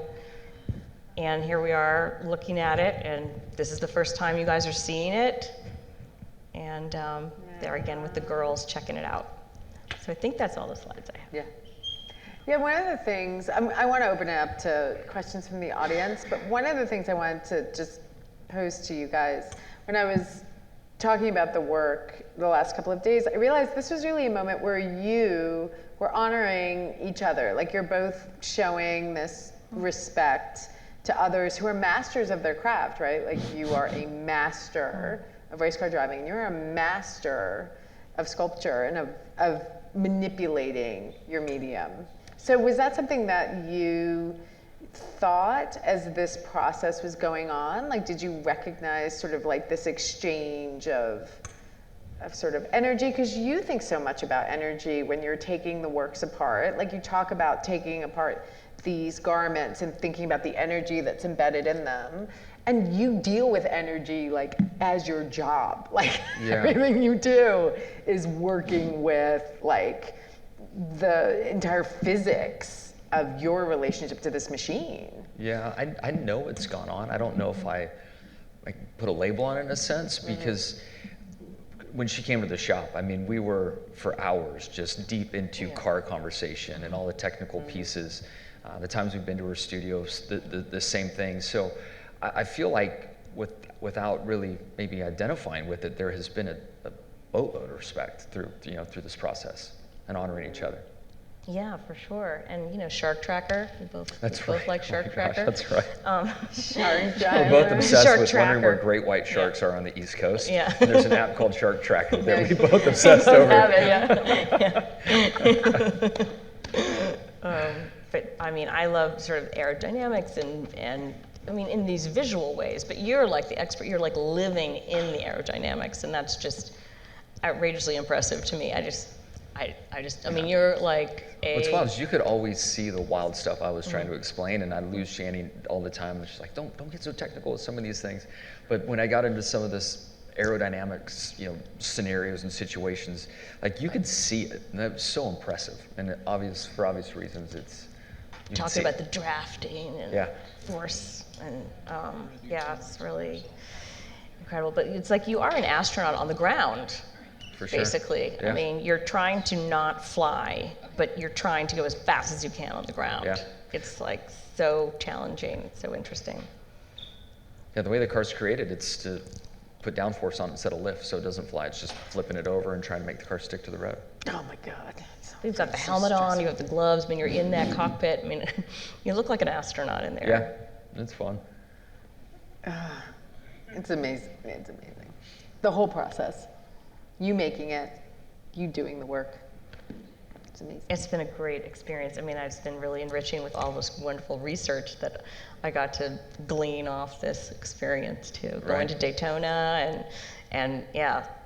And here we are looking at it, and this is the first time you guys are seeing it. And there again with the girls checking it out. So I think that's all the slides I have. Yeah. Yeah, one of the things, I want to open it up to questions from the audience, but one of the things I wanted to just pose to you guys, when I was talking about the work the last couple of days, I realized this was really a moment where you were honoring each other. Like, you're both showing this respect to others who are masters of their craft, right? Like, you are a master of race car driving, and you're a master sculpture and of manipulating your medium. So was that something that you thought as this process was going on? Like, did you recognize sort of like this exchange of sort of energy? Because you think so much about energy when you're taking the works apart. Like, you talk about taking apart these garments and thinking about the energy that's embedded in them. And you deal with energy like as your job. Like everything you do is working with like the entire physics of your relationship to this machine. Yeah, I know it's gone on. I don't know if I put a label on it in a sense, because when she came to the shop, I mean, we were for hours just deep into car conversation and all the technical pieces. The times we've been to her studios, the same thing. So I feel like without really maybe identifying with it, there has been a boatload of respect through this process and honoring each other. Yeah, for sure. And, you know, Shark Tracker. We both like Shark Gosh, Tracker. that's right. Shark Tracker. We're both obsessed Shark with wondering where Tracker. great white sharks are on the East Coast. Yeah. And there's an app called Shark Tracker that we both obsessed over. But I mean, I love sort of aerodynamics and I mean, in these visual ways, but you're like the expert, you're like living in the aerodynamics, and that's just outrageously impressive to me. I mean, you're like What's wild is you could always see the wild stuff I was trying to explain, and I'd lose Shani all the time. And she's like, don't get so technical with some of these things. But when I got into some of this aerodynamics, you know, scenarios and situations, like you could see it, and that was so impressive. And for obvious reasons, talking about the drafting and force, and it's really incredible. But it's like you are an astronaut on the ground. For sure. Basically. Yeah. I mean, you're trying to not fly, but you're trying to go as fast as you can on the ground. Yeah. It's like so challenging, it's so interesting. Yeah, the way the car's created, it's to put downforce on it instead of lift, so it doesn't fly. It's just flipping it over and trying to make the car stick to the road. Oh my God. You've got the helmet on, you have the gloves, I mean, you're in that cockpit. I mean, you look like an astronaut in there. Yeah, it's fun. It's amazing. It's amazing. The whole process. You making it, you doing the work. It's amazing. It's been a great experience. I mean, it's been really enriching with all this wonderful research that I got to glean off this experience too. Going to Daytona and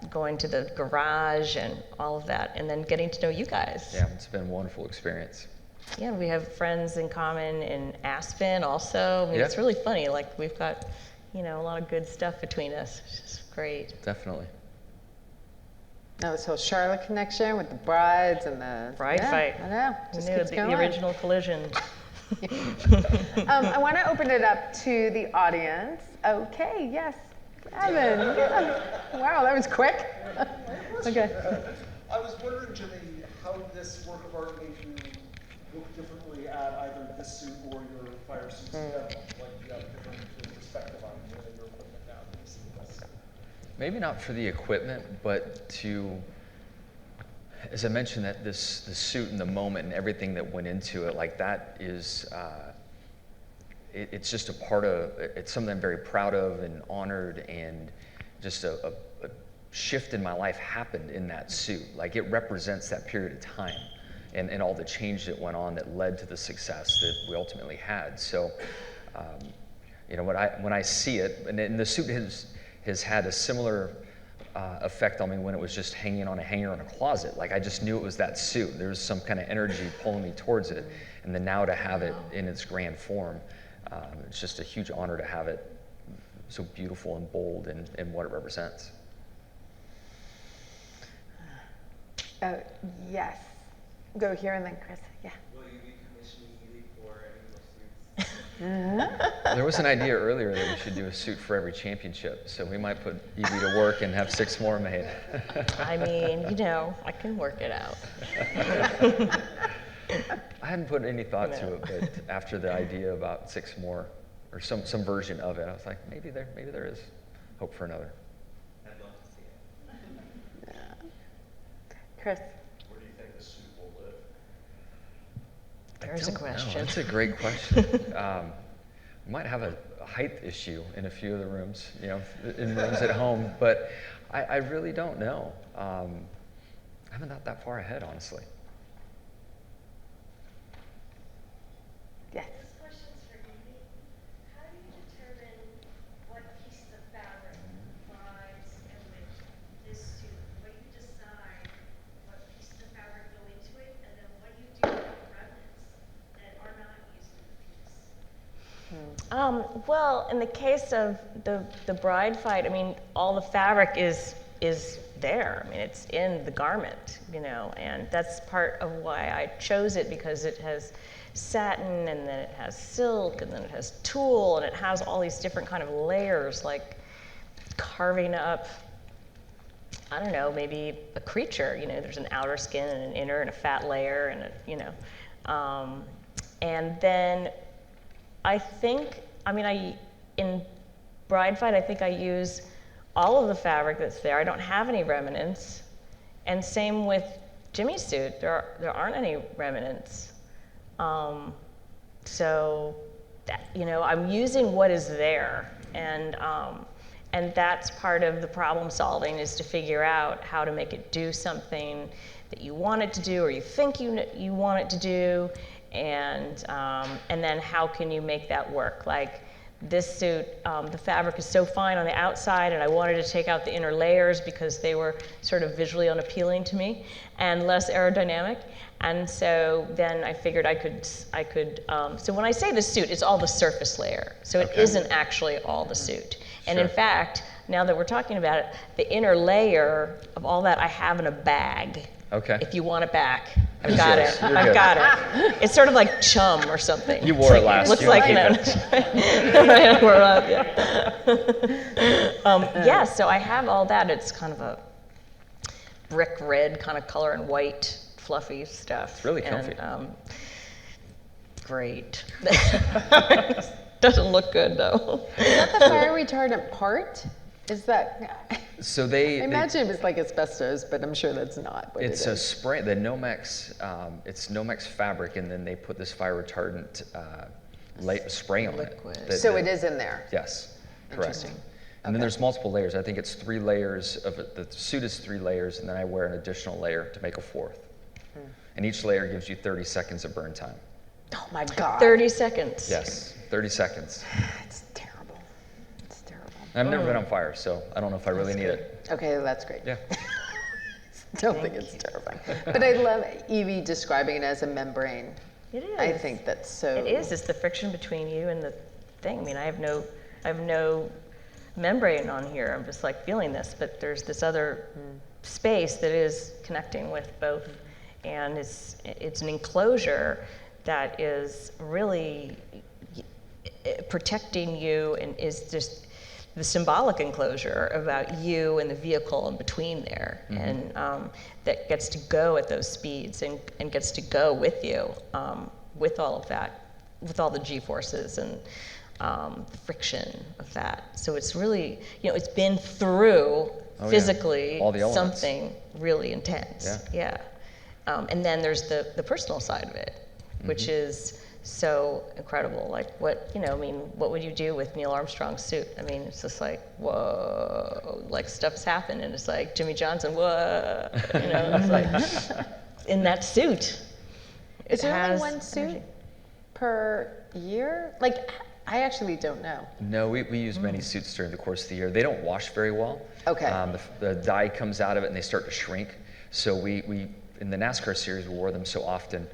going to the garage and all of that, and then getting to know you guys. Yeah, it's been a wonderful experience. Yeah, we have friends in common in Aspen also. I mean, it's really funny. Like, we've got, you know, a lot of good stuff between us, which is great. Definitely. Now this whole Charlotte connection with the brides and the bride fight. I know. Just keeps going. The original collision. I want to open it up to the audience. Okay, yes, Evan. Yeah. Wow, that was quick. Okay. I was wondering, Jimmie, how this work of art made you look differently at either this suit or your fire suits together. Like, you have a different perspective on your equipment now than you see this. Maybe not for the equipment, but to, as I mentioned, that the suit and the moment and everything that went into it, like that is, it's just a part of, it's something I'm very proud of and honored, and just a shift in my life happened in that suit. Like, it represents that period of time and all the change that went on that led to the success that we ultimately had. So, you know, when I see it, and the suit has had a similar effect on me when it was just hanging on a hanger in a closet. Like, I just knew it was that suit. There was some kind of energy pulling me towards it. And then now to have it in its grand form, it's just a huge honor to have it so beautiful and bold in what it represents. Yes. Go here and then Chris. Yeah. Will you be commissioning Ely for any of those suits? There was an idea earlier that we should do a suit for every championship, so we might put Evie to work and have 6 more made. I mean, you know, I can work it out. I hadn't put any thought to it, but after the idea about 6 more, or some version of it, I was like, maybe there is hope for another. I'd love to see it. Yeah. Chris. Where do you think the suit will live? There's a question. That's a great question. We might have a height issue in a few of the rooms, you know, in rooms at home, but I really don't know. haven't thought that far ahead, honestly. Yes. This question's for Amy. How do you determine what piece of fabric vibes and with this suit? What do you decide what pieces of fabric go into it, and then what do you do with the remnants that are not used in the piece? Well, in the case of the bride fight, I mean, all the fabric is there. I mean, it's in the garment, you know, and that's part of why I chose it, because it has satin, and then it has silk, and then it has tulle, and it has all these different kind of layers, like carving up, I don't know, maybe a creature. You know, there's an outer skin and an inner and a fat layer, and you know, and then I think, I mean, in bride fight, I think I use all of the fabric that's there. I don't have any remnants, and same with Jimmie's suit. There aren't any remnants. So that, you know, I'm using what is there, and that's part of the problem solving, is to figure out how to make it do something that you want it to do, or you think you want it to do, and then how can you make that work? Like this suit, the fabric is so fine on the outside, and I wanted to take out the inner layers because they were sort of visually unappealing to me and less aerodynamic. And so then I figured I could. So when I say the suit, it's all the surface layer. So it isn't actually all the suit. And in fact, now that we're talking about it, the inner layer of all that I have in a bag. Okay. If you want it back, I've It's got yours. it. You're I've good. got it. It's sort of like chum or something. You wore It's it last. Looks You like, can you know. keep I wore it, yeah. Yeah, so I have all that. It's kind of a brick red kind of color and white fluffy stuff. It's really comfy. And, great. Doesn't look good though. Is that the fire retardant part? Is that? So I imagine it was like asbestos, but I'm sure that's not what it's it a is. spray, the Nomex, it's Nomex fabric, and then they put this fire retardant spray on Liquid. it. So it is in there. Yes, correct. Interesting. And then there's multiple layers. I think it's 3 layers of it. The suit is 3 layers, and then I wear an additional layer to make a 4th. And each layer gives you 30 seconds of burn time. Oh my God. 30 seconds. Yes, 30 seconds. It's terrible. It's terrible. I've never been on fire, so I don't know if I really need it. Okay, that's great. Yeah. Don't think it's terrifying. But I love Evie describing it as a membrane. It is. I think that's so. It is. It's the friction between you and the thing. I mean, I have no membrane on here. I'm just like feeling this, but there's this other space that is connecting with both, and it's an enclosure that is really protecting you, and is just the symbolic enclosure about you and the vehicle in between there, and that gets to go at those speeds and gets to go with you with all of that, with all the G-forces and the friction of that. So it's really, you know, it's been through physically all the elements. something really intense. Yeah. And then there's the personal side of it, which is so incredible. Like what, you know, I mean, what would you do with Neil Armstrong's suit? I mean, it's just like, whoa, like stuff's happened, and it's like Jimmie Johnson, whoa, you know, it's like in that suit. Is there only has one suit energy. per year? Like, I actually don't know. No, we use many suits during the course of the year. They don't wash very well. Okay. The dye comes out of it and they start to shrink. So we in the NASCAR series, we wore them so often.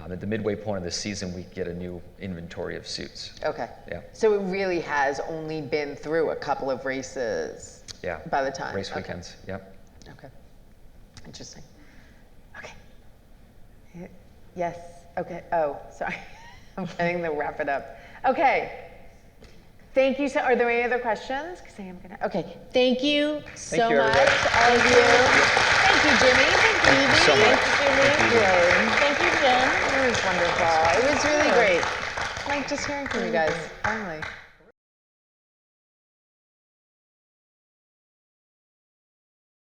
At the midway point of the season, we get a new inventory of suits. Okay. Yeah. So it really has only been through a couple of races. Yeah. By the time. Race Okay. weekends. Yep. Okay. Interesting. Okay. Yes. Okay. Oh, sorry. I'm getting to wrap it up. Okay. Thank you. So, are there any other questions? Because I am gonna. Okay. Thank you so you, much, everybody. all of you. Thank you, Jimmie. Thank you, Evie. so much. Thank you. Thank you, Jen. It was wonderful. It was really great. I like just hearing from you guys. Finally.